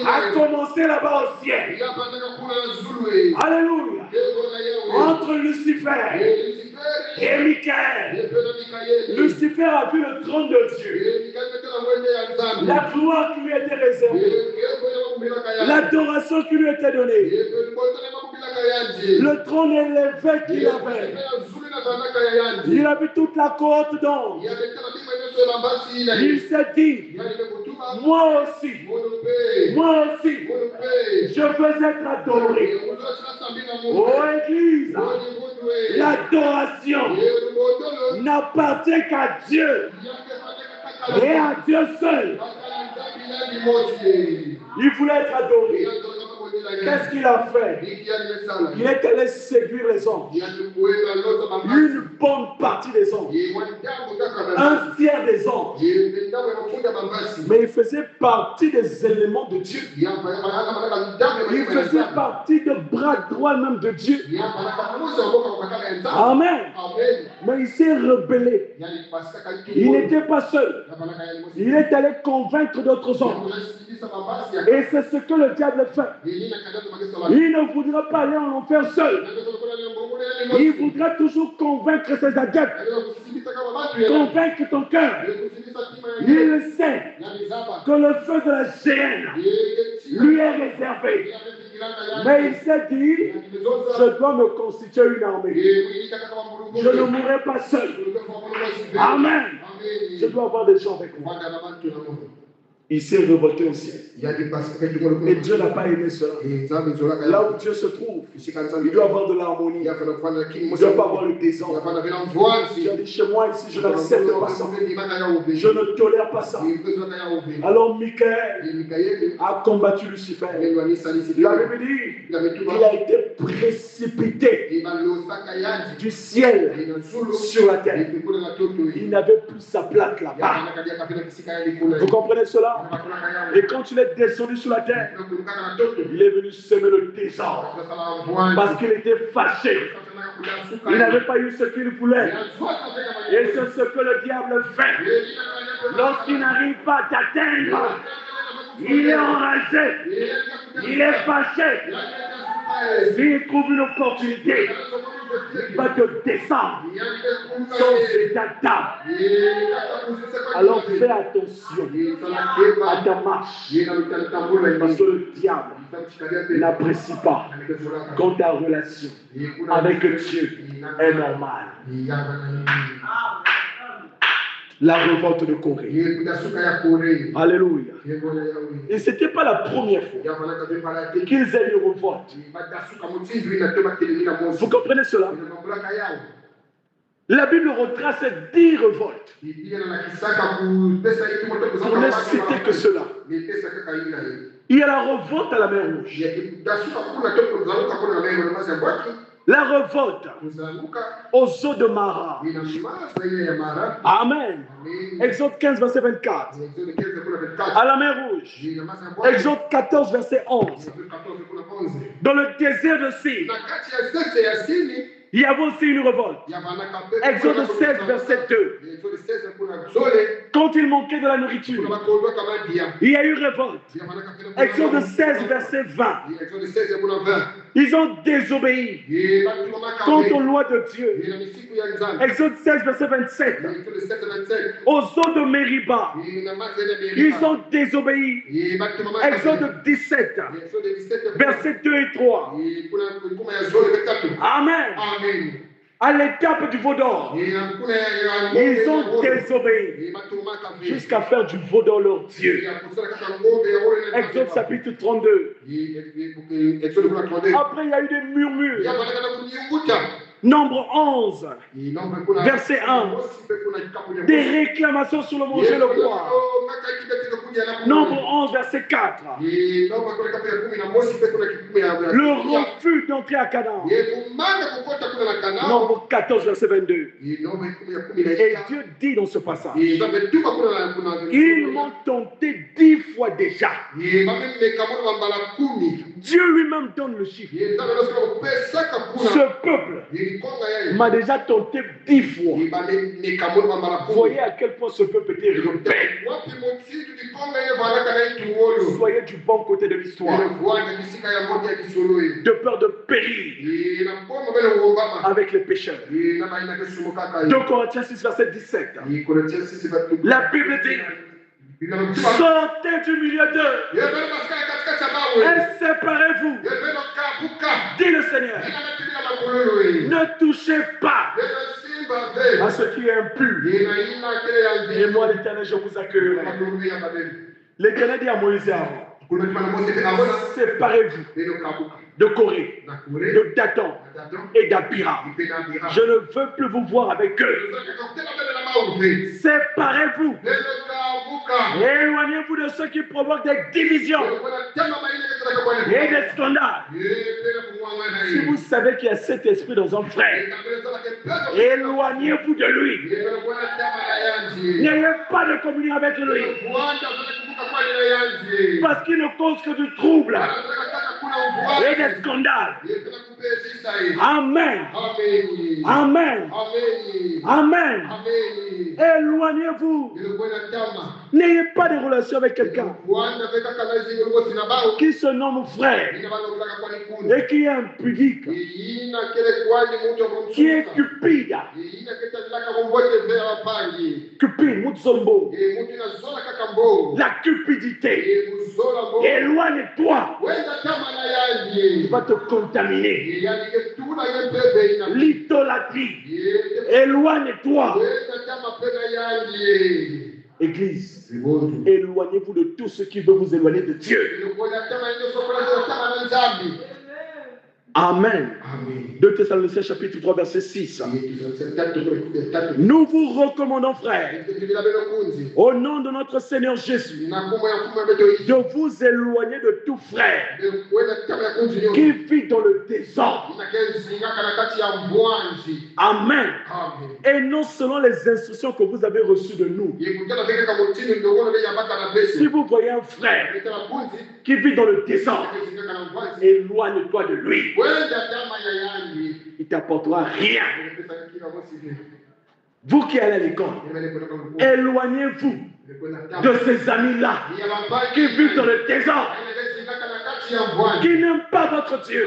a commencé là-bas au ciel. Alléluia. Entre Lucifer et Michael. Lucifer a vu le trône de Dieu. La gloire qui lui était réservée. L'adoration qui lui était donnée. Le trône élevé qu'il avait. Il a vu toute la cohorte d'anges. Il s'est dit, moi aussi, je veux être adoré. Oh Église, L'adoration n'appartient qu'à Dieu et à Dieu seul. Il voulait être adoré. Qu'est-ce qu'il a fait? Il est allé séduire les hommes. Une bonne partie des hommes. Un tiers des hommes. Mais il faisait partie des éléments de Dieu. Il faisait partie du bras droit même de Dieu. Amen. Mais il s'est rebellé. Il n'était pas seul. Il est allé convaincre d'autres hommes. Et c'est ce que le diable fait. Il ne voudra pas aller en enfer seul. Il voudra toujours convaincre ses adeptes. Convaincre ton cœur. Il sait que le feu de la géhenne lui est réservé. Mais il s'est dit, je dois me constituer une armée. Je ne mourrai pas seul. Amen. Je dois avoir des gens avec moi. Il s'est révolté au ciel. Et Dieu n'a pas aimé cela. Là où Dieu se trouve, il doit avoir de l'harmonie. Il ne doit pas avoir le désordre. Dieu a dit chez moi ici, je n'accepte pas ça. Je ne tolère pas ça. Alors Michael a combattu Lucifer. La Bible dit qu'il a été précipité du ciel sur la terre. Il n'avait plus sa place là-bas. Vous comprenez cela? Et quand il est descendu sur la terre, il est venu semer le désordre parce qu'il était fâché. Il n'avait pas eu ce qu'il voulait. Et c'est ce que le diable fait. Lorsqu'il n'arrive pas à t'atteindre, il est enragé. Il est fâché. S'il trouve une opportunité, il va te descendre sur ta table. Alors fais attention à ta marche. Parce que le diable n'apprécie pas quand ta relation avec Dieu est normale. La révolte de Corée. Alléluia. Et ce n'était pas la première fois qu'ils aient une révolte. Vous comprenez cela? La Bible retrace 10 révoltes. Pour ne citer que cela. Il y a la révolte à la mer Rouge. La révolte aux eaux de Mara. Amen. Exode 15, verset 24. À la mer Rouge. Exode 14, verset 11. Dans le désert de Sin, il y avait aussi une révolte. Exode 16, verset 2. Quand il manquait de la nourriture, il y a eu révolte. Exode 16, verset 20. Ils ont désobéi quant aux lois de Dieu. Exode 16, verset 27. Aux eaux de Mériba, ils ont désobéi. Exode 17, verset 2 et 3. Amen. À l'étape du veau d'or, ils ont désobéi jusqu'à faire du veau d'or leur Dieu. Exode chapitre 32. Après, il y a eu des murmures. Nombre 11, verset 1. Des réclamations sur le manger et le boire. Nombre 11, verset 4. Le refus d'entrer à Canaan. Nombre 14, verset 22. Et Dieu dit dans ce passage, ils m'ont tenté 10 fois déjà. Dieu lui-même donne le chiffre. Ce peuple m'a déjà tenté 10 fois. Voyez à quel point ce peuple était rebelle. Soyez du bon côté de l'histoire. De peur de périr avec les pécheurs. 2 Corinthiens 6, verset 17. La Bible dit, sortez du milieu d'eux et séparez-vous, dit le Seigneur. Ne touchez pas à ce qui est impur. Et moi, l'Éternel, je vous accueillerai. L'Éternel dit à Moïse et à Aaron, séparez-vous de Corée, de Dathan et d'Abiram. Je ne veux plus vous voir avec eux. Séparez-vous. Éloignez-vous de ceux qui provoquent des divisions et des scandales. Si vous savez qu'il y a cet esprit dans un frère, éloignez-vous de lui. N'ayez pas de communion avec lui. Parce qu'il ne cause que du trouble et des scandales. Amen. Amen. Amen. Éloignez-vous. N'ayez pas de relation avec quelqu'un qui se nomme frère et qui est impudique, qui est cupide. Cupide, Mutsombo. La cupidité. Éloigne-toi. Tu vas te contaminer. L'idolâtrie. Éloigne-toi. Église, éloignez-vous de tout ce qui veut vous éloigner de Dieu. Amen. 2 Thessaloniciens chapitre 3 verset 6. Nous vous recommandons, frères, au nom de notre Seigneur Jésus, de vous éloigner de tout frère qui vit dans le désordre. Amen. Et non selon les instructions que vous avez reçues de nous. Si vous voyez un frère qui vit dans le désordre, éloigne-toi de lui. Il ne t'apportera rien. Vous qui allez à l'école, éloignez-vous de ces amis-là qui vivent dans le désordre, qui n'aiment pas votre Dieu,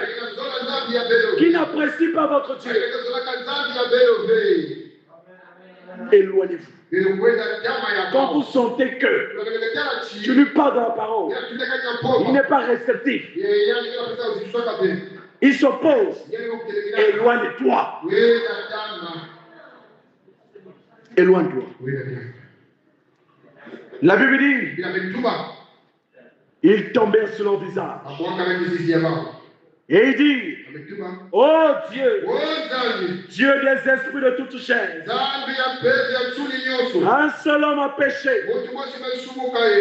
qui n'apprécient pas votre Dieu. Éloignez-vous. Quand vous sentez que tu lui parles de la parole, il n'est pas réceptif, il s'oppose, éloigne-toi. Éloigne-toi. La Bible dit, ils tombèrent sur leur visage. Et il dit, oh Dieu, Dieu des esprits de toute chair, un seul homme a péché,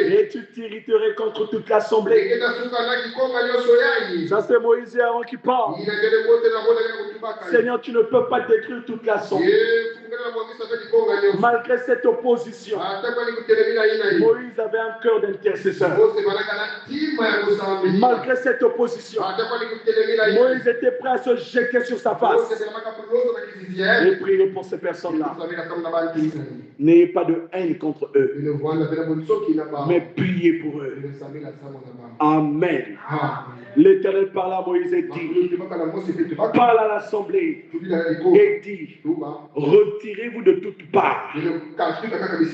et tu t'irriterais contre toute l'assemblée. Ça c'est Moïse et Aaron qui parlent. Seigneur, tu ne peux pas détruire toute l'assemblée. Malgré cette opposition, Moïse avait un cœur d'intercesseur. Malgré cette opposition, Moïse était prêt à se jeter sur sa face et prier pour ces personnes-là. N'ayez pas de haine contre eux, mais priez pour eux. Amen. L'Éternel parla à Moïse et dit, parle à l'assemblée et dit, retirez-vous de toutes parts,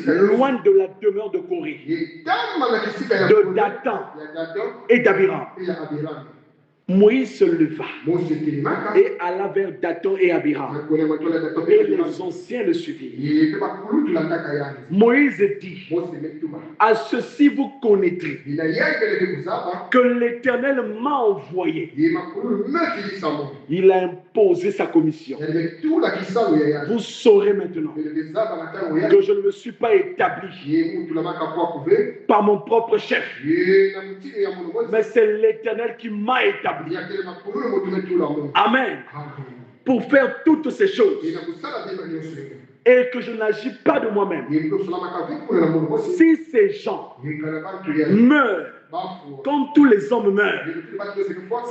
loin de la demeure de Corée, de Dathan et d'Abiram. Moïse se leva et alla vers Dathan et Abiram, et les anciens le suivirent. Moïse dit, à ceci vous connaîtrez que l'Éternel m'a envoyé. Il a imposé sa commission. Vous saurez maintenant que je ne me suis pas établi par mon propre chef, mais c'est l'Éternel qui m'a établi. Amen. Pour faire toutes ces choses. Et que je n'agis pas de moi-même. Si ces gens meurent comme tous les hommes meurent,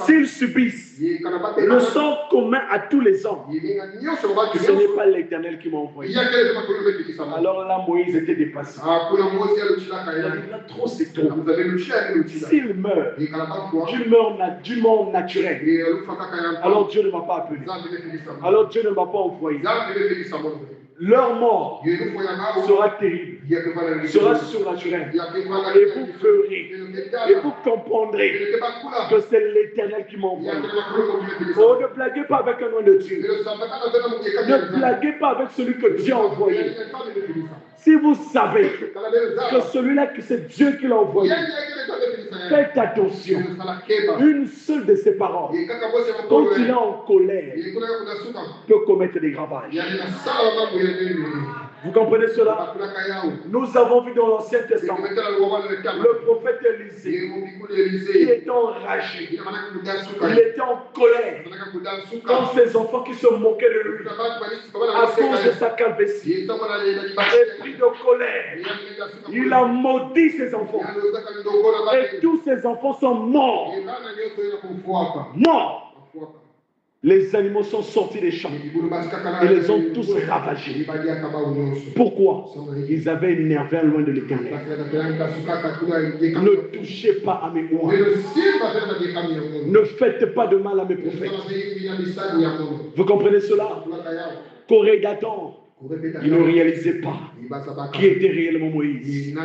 s'ils subissent le sort commun à tous les hommes, ce n'est pas l'Éternel qui m'a envoyé. Alors là, Moïse était dépassé. Là, trop c'est trop. S'il meurt d'une mort naturelle, alors Dieu ne m'a pas appelé. Alors Dieu ne m'a pas envoyé. Leur mort sera terrible. sera surnaturel. Et vous verrez, et vous comprendrez que c'est l'Éternel qui m'envoie. Oh, ne blaguez pas avec un nom de Dieu. Ne blaguez pas avec celui que Dieu a envoyé. Si vous savez que celui-là, c'est Dieu qui l'a envoyé, faites attention. Une seule de ses paroles, quand il est en colère, peut commettre des gravages. Vous comprenez cela? Nous avons vu dans l'Ancien Testament le prophète Élisée qui était enragé, il était en colère quand ses enfants qui se moquaient de lui à cause de sa calvitie, et pris de colère, il a maudit ses enfants et tous ses enfants sont morts. Morts. Les animaux sont sortis des champs et les ont tous ravagés. Pourquoi? Ils avaient énervé loin de l'Éternel. Ne touchez pas à mes rois. Ne faites pas de mal à mes prophètes. Vous comprenez cela? Corée d'Adam, il ne réalisait pas qui était réellement Moïse.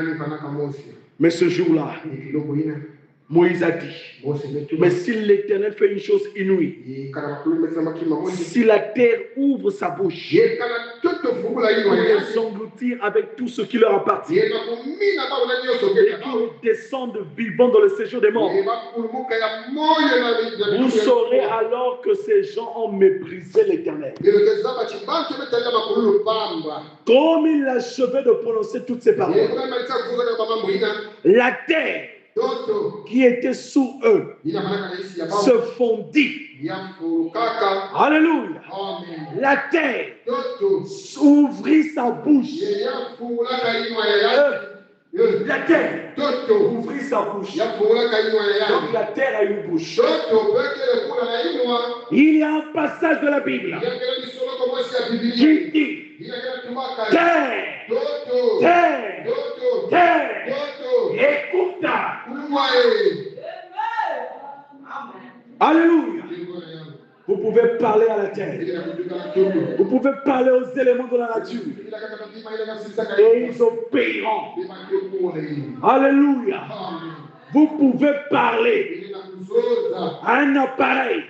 Mais ce jour-là, Moïse a dit, mais si l'Éternel fait une chose inouïe, si la terre ouvre sa bouche pour les engloutir avec tout ce qui leur appartient, et qu'ils descendent vivants dans le séjour des morts, vous saurez alors que ces gens ont méprisé l'Éternel. Comme il achevait de prononcer toutes ces paroles, la terre qui était sous eux se fondit. Alléluia. La terre ouvrit sa bouche. La terre ouvrit sa bouche. Donc la terre a une bouche. Il y a un passage de la Bible qui dit terre, terre, terre, écoute. Alléluia. Vous pouvez parler à la terre. Vous pouvez parler aux éléments de la nature. Et ils obéiront. Alléluia. Vous pouvez parler à un appareil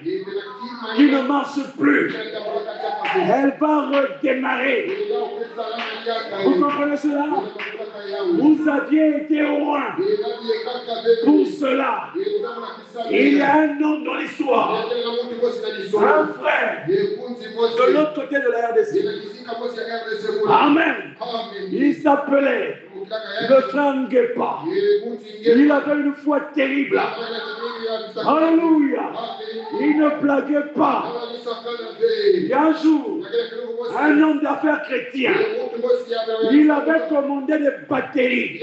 qui ne marche plus. Elle va redémarrer. Vous comprenez cela? Vous aviez été au loin. Pour cela, il y a un homme dans l'histoire, un frère de l'autre côté de la RDC. Amen. Il s'appelait le frère Ngepa. Il avait une foi terrible. Alléluia. Il ne blaguait pas. Et un jour, un homme d'affaires chrétien, il avait commandé des batteries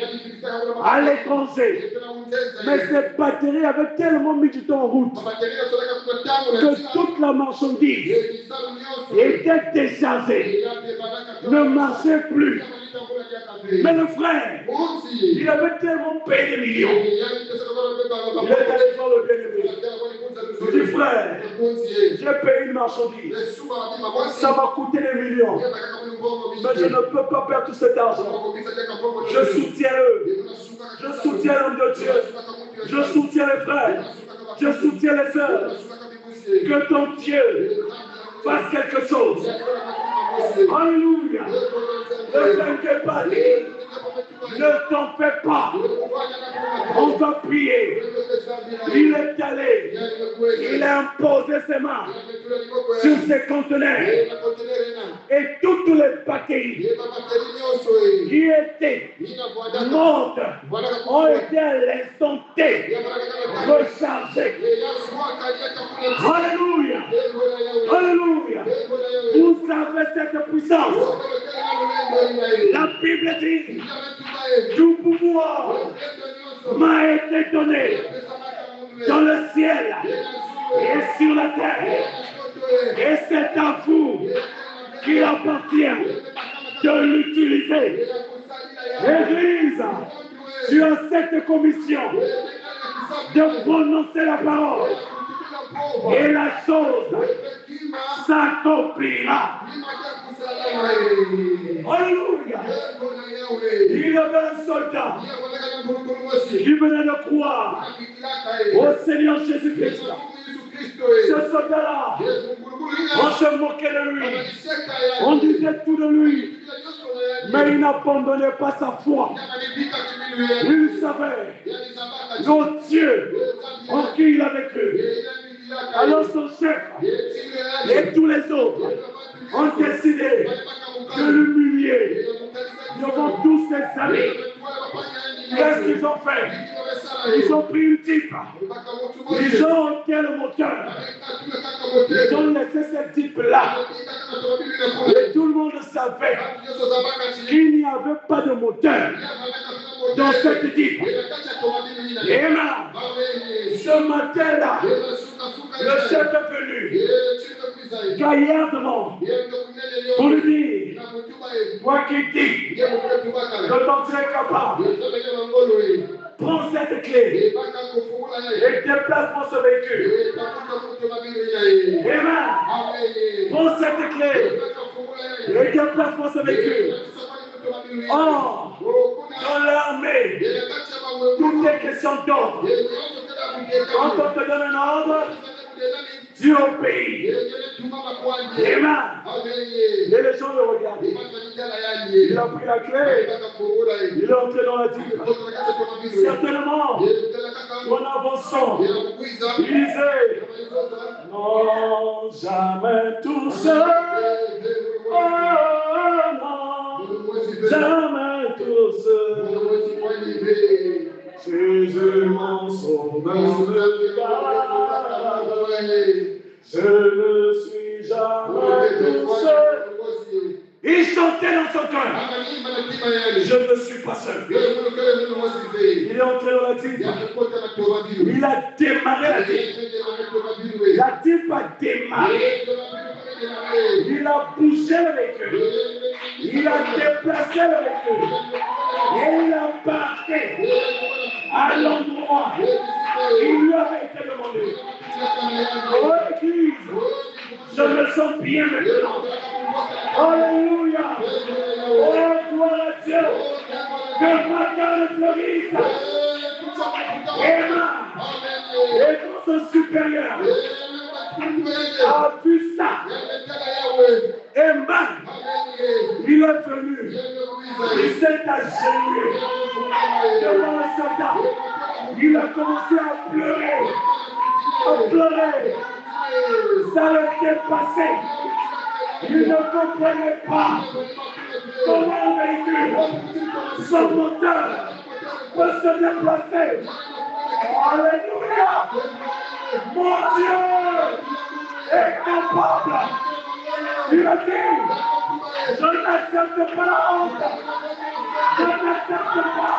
à l'étranger. Mais ces batteries avaient tellement mis du temps en route que toute la marchandise était déchargée, ne marchait plus. Mais le frère, il avait tellement payé des millions. Il est allé voir le bien-aimé. Il dit, frère, j'ai payé une marchandise. Ça m'a coûté des millions. Mais je ne peux pas perdre tout cet argent. Je soutiens eux. Je soutiens l'homme de Dieu. Je soutiens les frères. Je soutiens les sœurs. Que ton Dieu fasse quelque chose. Alléluia. Ne t'inquiète pas. Ne t'en fais pas. On va prier. Il est allé. Il a imposé ses mains sur ces conteneurs. Et toutes les batteries qui étaient mortes ont été à l'instant T rechargées. Alléluia. Alléluia. Vous avez cette puissance. La Bible dit, tout pouvoir m'a été donné dans le ciel et sur la terre. Et c'est à vous qu'il appartient de l'utiliser. Église, tu as cette commission de prononcer la parole. Et la chose s'accomplira. Alléluia. Il y avait un soldat qui venait de croire au Seigneur Jésus-Christ. Ce soldat-là, on se moquait de lui, on disait tout de lui, mais il n'abandonnait pas sa foi. Il savait le Dieu en qui il avait cru. Alors son chef et tous les autres ont décidé de l'humilier devant tous ses amis. Qu'est-ce qu'ils ont fait? Ils ont pris une type. Ils ont ôté le moteur. Ils ont laissé cette type-là. Et tout le monde savait qu'il n'y avait pas de moteur dans cette type. Et là, ce matin-là, le chef est venu gaillardement pour lui dire, toi qui dis que ton Dieu est capable, prends cette clé et déplace-moi ce véhicule. Amen. Prends cette clé et déplace-moi ce véhicule. Or, dans l'armée, tout est question d'ordre. Quand on te donne un ordre, tu obéis. Amen. Et les gens le regardent. Il a pris la clé. Il est entré dans la type. Certainement, en avançant, il disait, non, jamais tout seul. Oh non, jamais tout seul. Jésus mon sauveur me garde. Je ne suis jamais tout seul. Il chantait dans son cœur. Je ne suis pas seul. Il est entré dans la type. Il a démarré la type. La type a démarré. Il a bougé le véhicule. Il a déplacé le véhicule. Et il a parti à l'endroit où il lui avait été demandé. Oh Église, je me sens bien maintenant. Alléluia. Oh gloire à Dieu. Que matin le fleurisse. Et notre supérieur a vu ça. Amen. Il est venu. Il s'est agenouillé devant le soldat. Il a commencé à pleurer. À pleurer. Ça le dépassait. Il ne comprenait pas comment un véhicule, son moteur, peut se déplacer. Alléluia. Mon Dieu est capable. Il a dit, je n'accepte pas la honte. Je n'accepte pas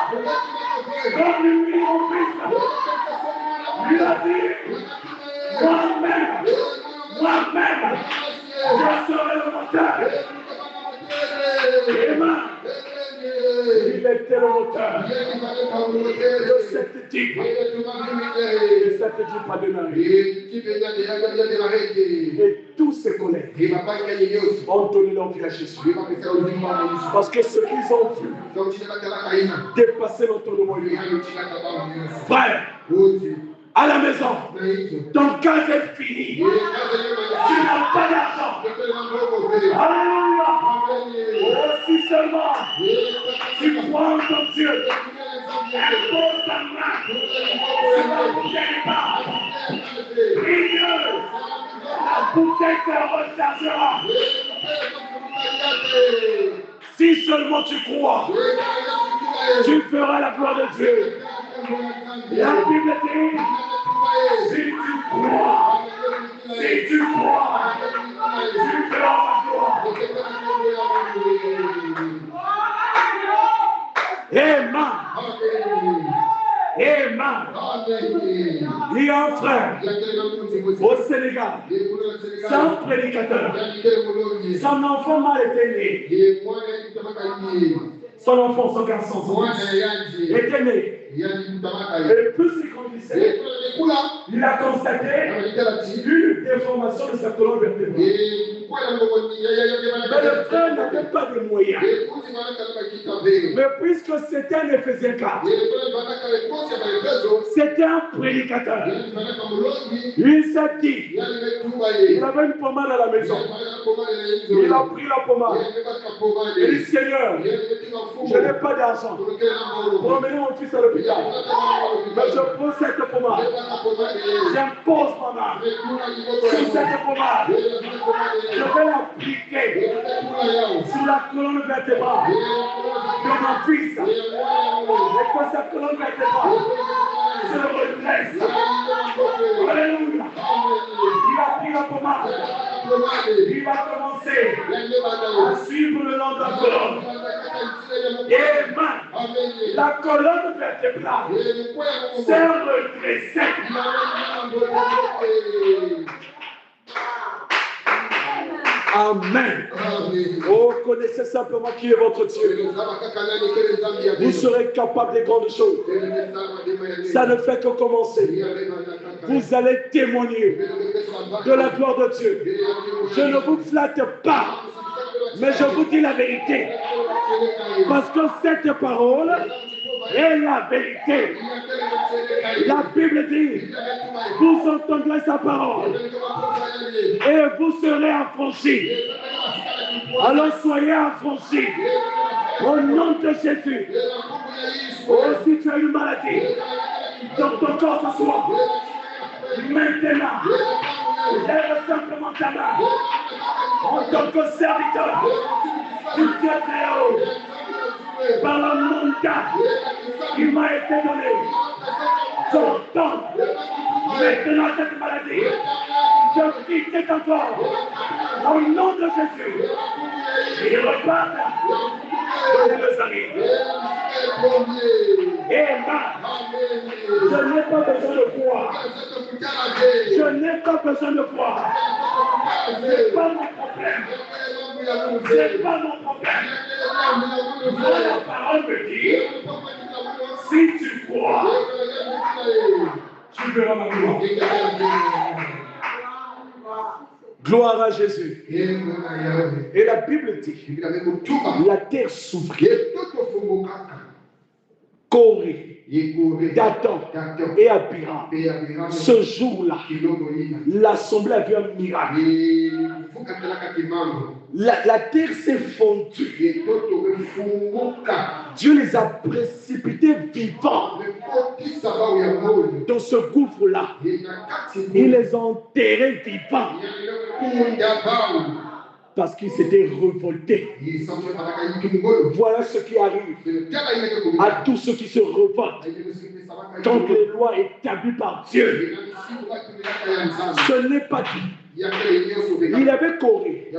comme l'huile mon fils. Il a dit, moi-même, je serai le moteur. Amen. Il était le moteur de cette type. Et cette type a démarré. Et tous ses collègues ont donné leur vie à Jésus. Parce que ce qu'ils ont vu dépasser l'entendement humain. Frère, à la maison, ton gaz est fini. Tu n'as pas d'argent. Alléluia. Oh, si seulement tu crois en ton Dieu, impose ta main sur la bouteille pas. Prie Dieu, la bouteille te rechargera. Si seulement tu crois, tu feras la gloire de Dieu. La Bible dit, si tu crois, tu feras la gloire. Amen. Amen. Il y a un frère au Sénégal, sans prédicateur. Son enfant m'a été né. Son enfant, son garçon, son fils, était né. Et plus il grandissait, il a constaté une déformation de sa colonne vertébrale. Mais le frère n'avait pas de moyens. Mais puisque c'était un Éphésiens 4, c'était un prédicateur. Il s'est dit, il avait une pommade à la maison. Il a pris la pommade. Il dit, Seigneur, je n'ai pas d'argent pour emmener mon fils à l'hôpital. Mais je prends cette pommade. J'impose ma main sur cette pommade. Je vais l'appliquer sur la colonne vertébrale de mon fils. Et que cette colonne vertébrale se redresse. Alléluia. Il a pris la pommade. Il a commencé à suivre le long de la colonne. Et la colonne vertébrale s'est redressée. Amen. Oh, connaissez simplement qui est votre Dieu. Vous serez capable des grandes choses. Ça ne fait que commencer. Vous allez témoigner de la gloire de Dieu. Je ne vous flatte pas, mais je vous dis la vérité. Parce que cette parole est la vérité. La Bible dit, vous entendrez sa parole et vous serez affranchis. Alors soyez affranchis au nom de Jésus. Oh, si tu as une maladie dans ton corps ce soir, maintenant, lève simplement ta main en tant que serviteur du Dieu très haut. Par le mandat qui m'a été donné, j'entends maintenant cette maladie. Je quitte ton corps au nom de Jésus. Il repart de nos amis. Et je n'ai pas besoin de foi. Je n'ai pas besoin de foi. Ce n'est pas mon problème. Ce n'est pas mon problème. La parole me dit, si tu crois, tu verras ma gloire. Gloire à Jésus. Et la Bible dit, la terre s'ouvrit. Corée, Dathan et Abiram. Ce jour-là, l'assemblée a vu un miracle. La terre s'est fondue. Dieu les a précipités vivants dans ce gouffre-là. Il les a enterrés vivants parce qu'ils s'étaient révoltés. Voilà ce qui arrive à tous ceux qui se révoltent contre les lois établies par Dieu. Ce n'est pas tout. Il y avait Corée,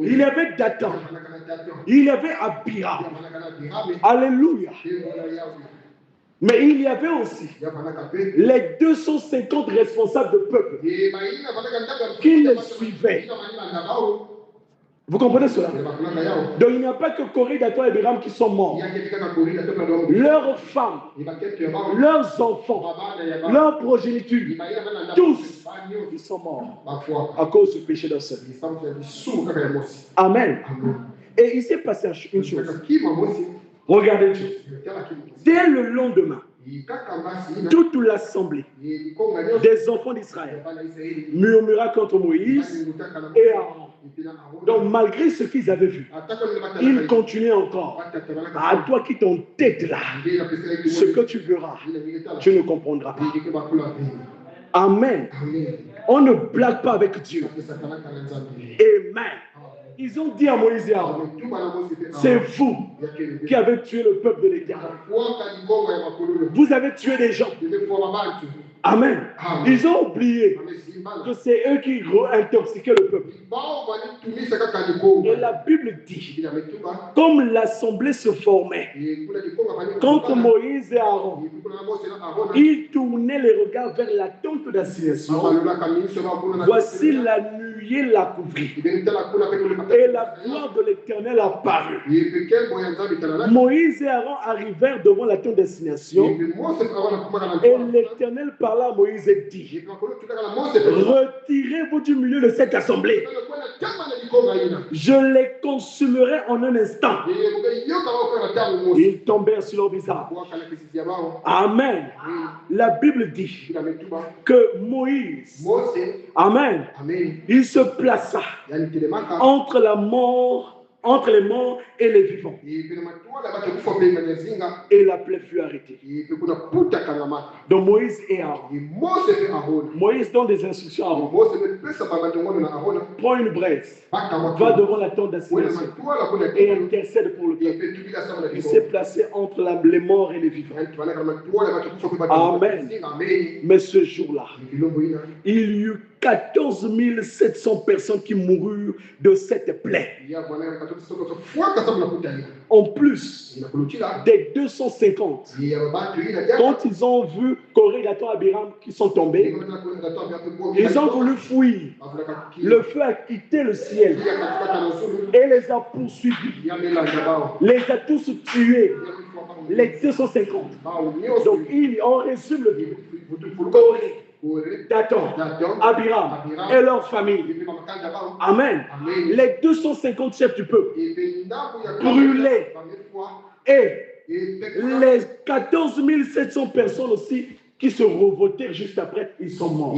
il y avait Dathan, il y avait Abiram. Alléluia. Mais il y avait aussi les 250 responsables de peuple qui les suivaient. Vous comprenez cela? Donc il n'y a pas que Corée, Dathan et Abiram qui sont morts. Leurs femmes, leurs enfants, leurs progénitures, tous, ils sont morts à cause du péché d'un seul. Amen. Et il s'est passé une chose. Regardez une chose. Dès le lendemain, toute l'assemblée des enfants d'Israël murmura contre Moïse et Aaron. Donc malgré ce qu'ils avaient vu, ils continuaient encore. À toi qui t'entêtes là, ce que tu verras, tu ne comprendras pas. Amen. On ne blague pas avec Dieu. Amen. Ils ont dit à Moïse et Aaron, c'est vous qui avez tué le peuple de l'Éternel. Vous avez tué des gens. Amen. Ils ont oublié que c'est eux qui intoxiquaient le peuple. Et la Bible dit, comme l'assemblée se formait contre Moïse et Aaron, ils tournaient les regards vers la tente d'assignation. Voici la nuée la couvrit. Et la gloire de l'Éternel apparut. Moïse et Aaron arrivèrent devant la tente d'assignation. Et l'Éternel parla à Moïse et dit, retirez-vous du milieu de cette assemblée. Je les consumerai en un instant. Ils tombèrent sur leur visage. Amen. La Bible dit que Moïse, amen, il se plaça entre les morts et les vivants. Et la plaie fut arrêtée. Donc Moïse et Aaron. Moïse donne des instructions à Aaron. Prends une braise, va devant la tente d'assignation et intercède pour le peuple. Il s'est placé entre les morts et les vivants. Amen. Mais ce jour-là, il y eut 14 700 personnes qui moururent de cette plaie. En plus des 250, quand ils ont vu Corée, Dathan, Abiram qui sont tombés, ils ont voulu fuir. Le feu a quitté le ciel et les a poursuivis. Les a tous tués. Les 250. Donc, on résume le livre. Corée, Dathan, Abiram et leur famille. Amen. Les 250 chefs du peuple brûlés. Et les 14 700 personnes aussi qui se revoltèrent juste après, ils sont morts.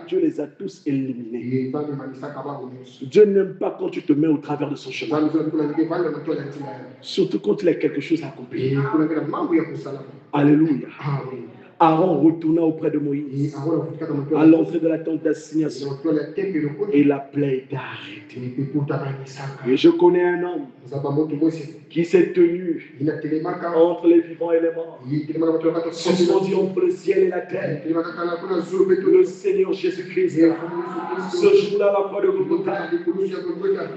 Dieu les a tous éliminés. Dieu n'aime pas quand tu te mets au travers de son chemin. Surtout quand il a quelque chose à accomplir. Alléluia. Aaron retourna auprès de Moïse à l'entrée de la tente d'assignation et la plaie était arrêtée. Et je connais un homme qui s'est tenu entre les vivants et les morts, suspendu entre le ciel et la terre. Le Seigneur Jésus-Christ, ce jour-là, la croix de Golgotha,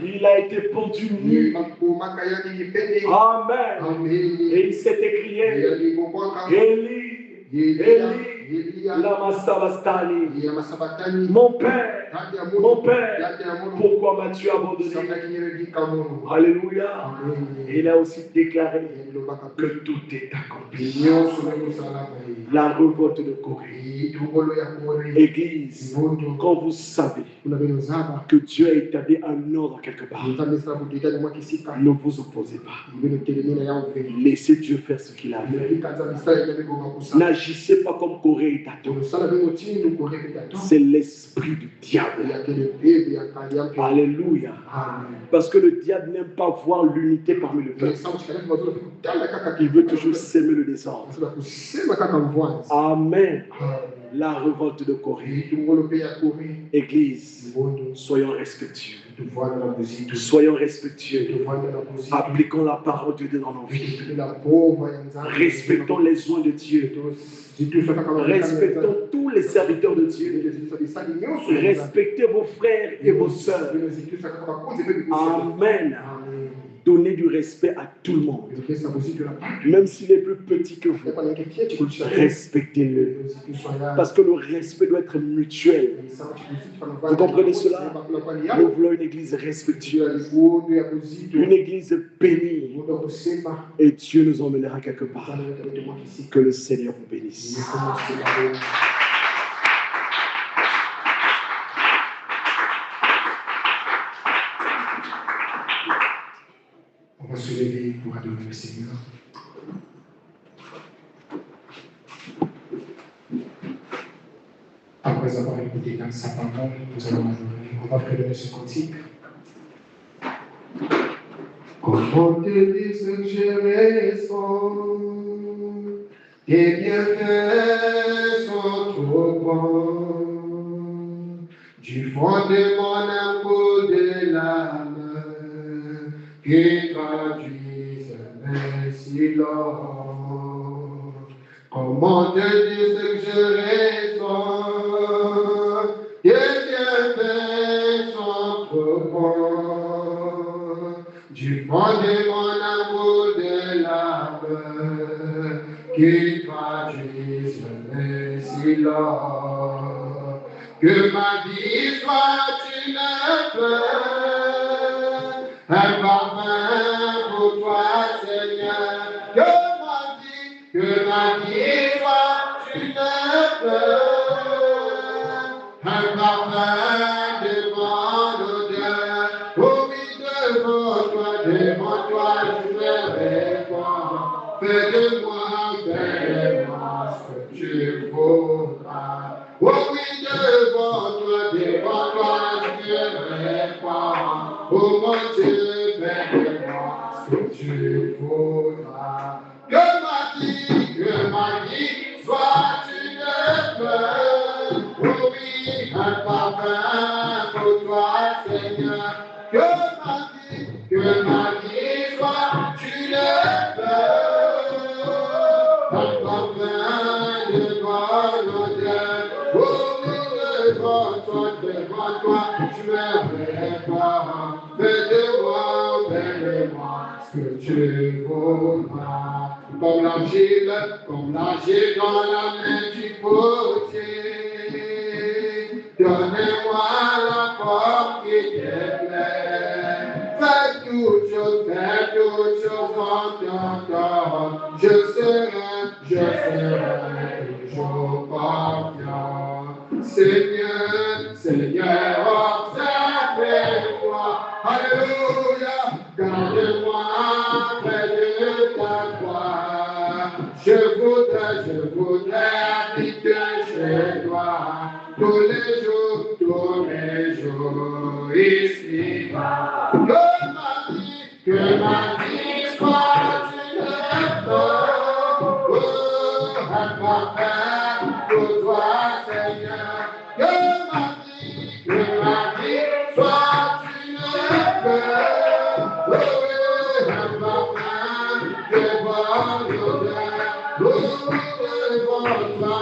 il a été pendu nu. Amen. Et il s'est écrié, Élie, Élie, lama sabachthani. Mon Père, pourquoi m'as-tu abandonné? Alléluia. Et il a aussi déclaré que tout est accompli. La révolte de Corée. Église, quand vous savez que Dieu a établi un ordre quelque part, ne vous opposez pas. Laissez Dieu faire ce qu'il a fait. N'agissez pas comme Corée et Dathan. C'est l'esprit du diable. Alléluia. Parce que le diable n'aime pas voir l'unité parmi le peuple. Il veut toujours s'aimer le désordre. Amen. La révolte de Corée. Église, soyons respectueux. Soyons respectueux. Appliquons la parole de Dieu dans nos vies. Respectons les soins de Dieu. Respectons tous les serviteurs de Dieu. Respectez vos frères et vos sœurs. Amen. Donnez du respect à tout le monde. Même s'il est plus petit que vous, respectez-le. Parce que le respect doit être mutuel. Vous comprenez cela? Nous voulons une église respectueuse, une église bénie. Et Dieu nous emmènera quelque part. Que le Seigneur vous bénisse. On va se lever pour adorer le Seigneur. Après avoir écouté dans sa parole, nous allons adorer. On va prélever ce cantique. Comment te dire ce que je ressens? Tes bienfaits sont trop bons. Du fond de mon âme au-delà. Qui traduisent merci Lord. Comment te dire ce que je ressens? Tes bienfaits sont trop bons. Du fond de mon amour de l'âme, qui traduisent merci Lord. Que ma vie soit une fleur, un parfum pour toi, Seigneur. Que ma vie soit une fleur, un parfum tu fais de moi ce que tu voudras. Que ma vie soit une fleur, oh oui, un parfum pour toi, Seigneur. Que ma vie soit une fleur, un parfum de bonne odeur. Oh oui, devant toi, je me répands. Fais de moi ce que tu voudras. Comme l'argile dans la main du potier. Donnez-moi la forme qui te plaît. Fais toutes choses en ton temps. Je serai toujours confiant. Seigneur, observe-moi. Alléluia. Garde-moi près de ta croix. Je voudrais habiter chez toi tous les jours ici-bas. Que ma vie soit une fleur, un parfum pour toi, Seigneur. Que ma vie soit une fleur, un parfum de bonne odeur.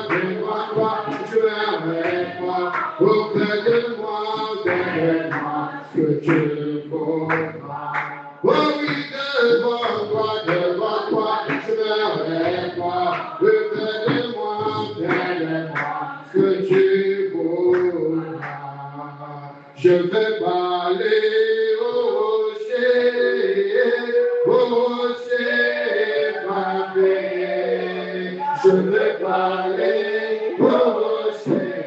Devant toi, je vais voir auprès de moi, ce que tu voudras. Oh oui, devant toi, je vais voir auprès de moi, ce que tu voudras. Je vais pas aller au rocher frappé. Je vais pas aller au rocher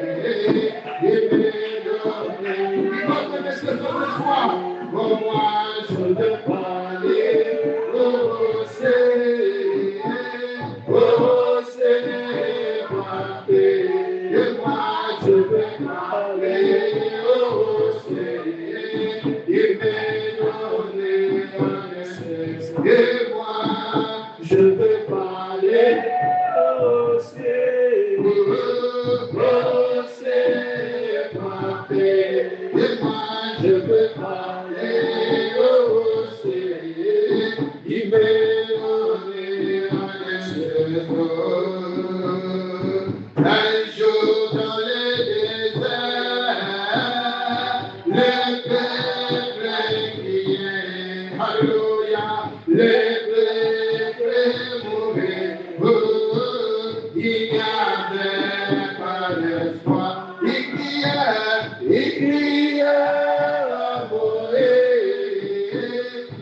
et me donner. Il va te laisser dans le soir. Oh, moi, je vais pas aller au rocher frappé. Et moi, je vais pas aller au rocher et me donner un essai. Et moi, je vais pas aller au rocher frappé. Et moi, je vais pas aller au rocher et me donner un essai. Un jour dans les déserts, les peuples criaient, alléluia, les peuples mouraient. Il n'y avait pas d'espoir. Il criait à mourir.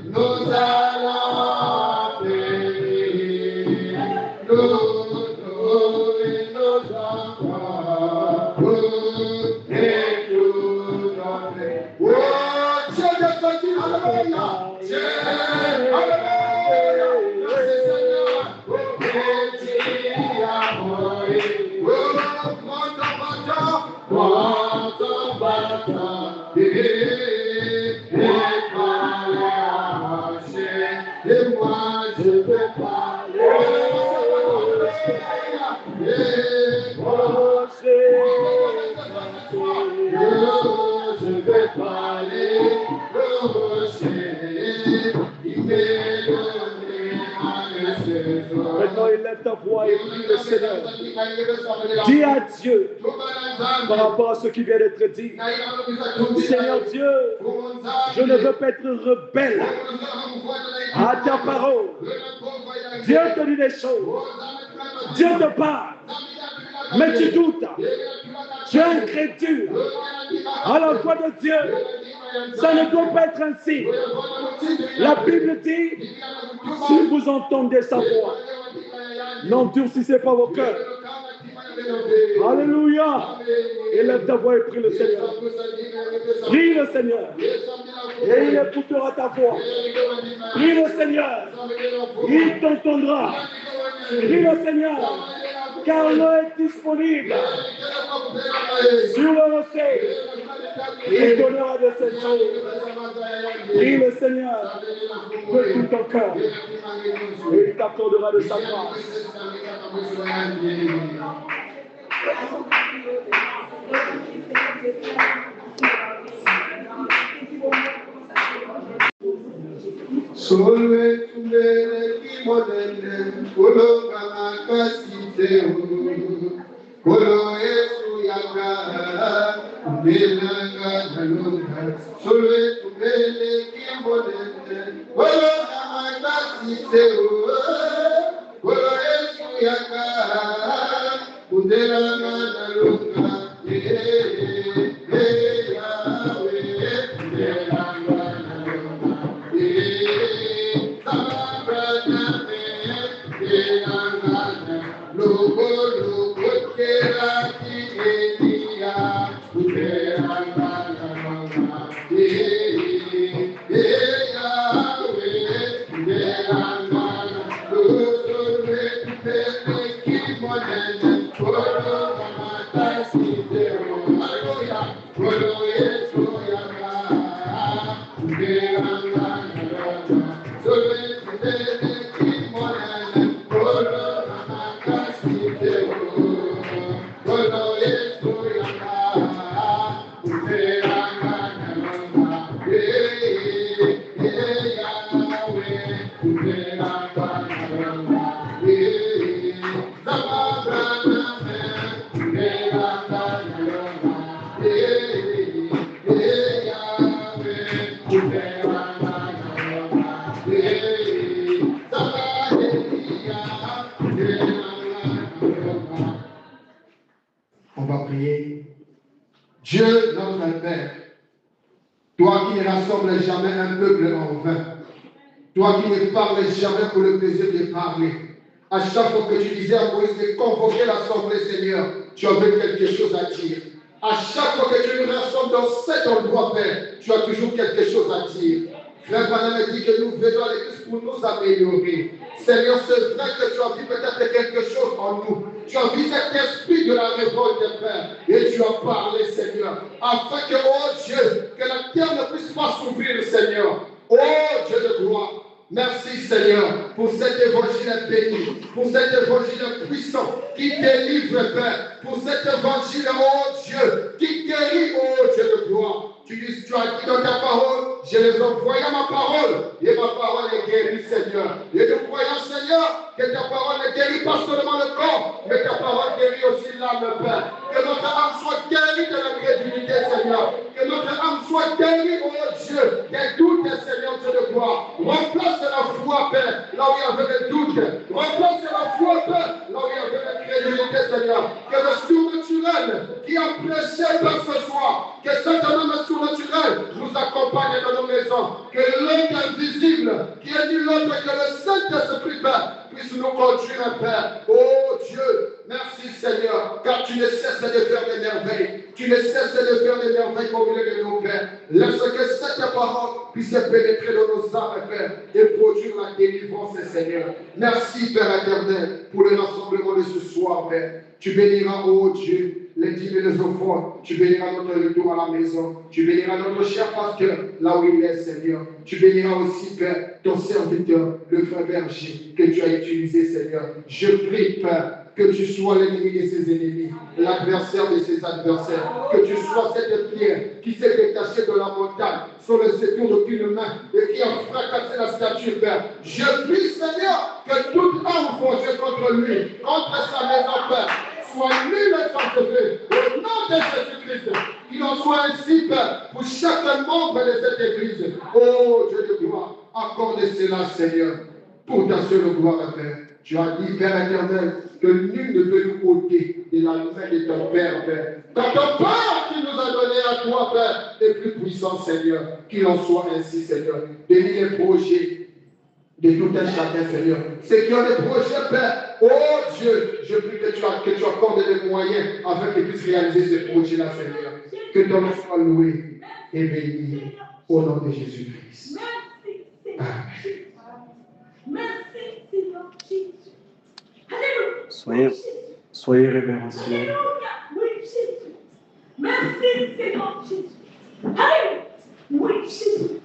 Nous allons périr. Nous et nos enfants. Et tout notre pays. Oh, Dieu de Dieu, alléluia. Dieu, alléluia. Merci Seigneur. Et moi je vais parler je vais parler Maintenant, élève ta voix et prie le Seigneur. Dis à Dieu par rapport à ce qui vient d'être dit. Seigneur Dieu, je ne veux pas être rebelle à ta parole. Dieu te dit des choses. Dieu te parle. Mais tu doutes. Tu es incrédule à la voix de Dieu. Ça ne doit pas être ainsi. La Bible dit, si vous entendez sa voix, n'endurcissez pas vos cœurs. Alléluia. Élève ta voix et prie le Seigneur. Prie le Seigneur. Et il écoutera ta voix. Prie le Seigneur. Il t'entendra. Prie le Seigneur. car l'eau est disponible sur le rocher. Il donnera de cette eau. Prie le Seigneur de tout ton cœur et il t'accordera de sa grâce. Solve tumele kimonene kolo kamakasite kolo Yesu yaka umelanga nalunga. Solve tumele kimonene kolo kamakasite kolo Yesu yaka umelanga nalunga. On va prier. Dieu, notre Père, toi qui ne rassembles jamais un peuple en vain, toi qui ne parles jamais pour le plaisir de parler, à chaque fois que tu disais à Moïse de convoquer l'assemblée, Seigneur, tu avais quelque chose à dire. À chaque fois que tu nous rassembles dans cet endroit, Père, tu as toujours quelque chose à dire. Frère Branham dit que nous venons à l'église pour nous améliorer. Seigneur, c'est vrai que tu as vu peut-être quelque chose en nous. Tu as vu cet esprit de la révolte, Père, et tu as parlé, Seigneur, afin que, oh Dieu, que la terre ne puisse pas s'ouvrir, Seigneur. Oh Dieu de gloire. Merci Seigneur pour cet évangile béni, pour cet évangile puissant qui délivre, Père, pour cet évangile, oh Dieu, qui guérit, oh Dieu de gloire. Tu as dit dans ta parole, je les envoie à ma parole, et ma parole est guérie, Seigneur. Et nous croyons, Seigneur, que ta parole ne guérit pas seulement le corps, mais ta parole guérit aussi l'âme, Père. Que notre âme soit guérie de l'incrédulité, Seigneur. Que notre âme soit guérie, oh Dieu, des doutes, Seigneur Dieu de gloire. Remplace la foi, Père, là où il y avait des doutes. Remplace la foi, Père, là où il y avait l'incrédulité, Seigneur. Que le surnaturel qui a prêché, Père, ce soir, que cet homme surnaturel nous accompagne dans nos maisons. Que l'œil invisible, qui est nul autre que le Saint-Esprit, Père, puisse nous conduire, Père. Oh Dieu, merci Seigneur, car tu ne cesses de faire des merveilles. Tu ne cesses de faire des merveilles au milieu de nos pères. Laisse que cette parole puisse pénétrer dans nos âmes, Père, et produire la délivrance, Seigneur. Merci, Père éternel, pour le rassemblement de ce soir, Père. Tu béniras, oh Dieu, les dîmes et les offrandes. Tu béniras notre retour à la maison. Tu béniras notre cher pasteur, là où il est, Seigneur. Tu béniras aussi, Père, ton serviteur, le frère berger, que tu as utilisé, Seigneur. Je prie, Père, que tu sois l'ennemi de ses ennemis, l'adversaire de ses adversaires, que tu sois cette pierre qui s'est détachée de la montagne sur le secours d'aucune main et qui a fracassé la statue, Père. Je prie, Seigneur, que toute âme forgée contre lui, contre sa maison, Père, soit nulle et sanctifiée au nom de Jésus-Christ. Qu'il en soit ainsi, Père, pour chaque membre de cette église. Oh Dieu de gloire, accorde cela, Seigneur, pour ta seule gloire, Père. Tu as dit, Père éternel, que nul ne peut nous ôter de la main de ton Père, Père. Quand ton Père qui nous a donné à toi, Père, est plus puissant, Seigneur. Qu'il en soit ainsi, Seigneur. Bénis les projets de tout un chacun, Seigneur. Ceux qui ont des projets, Père, oh Dieu, je prie que tu accordes les moyens afin qu'ils puissent réaliser ces projets-là, Seigneur. Que ton nom soit loué et béni au nom de Jésus-Christ. Amen. Soyez révérencieux. Alléluia. Oui, Jésus. Merci, Seigneur Jésus. Alléluia. Oui, Jésus.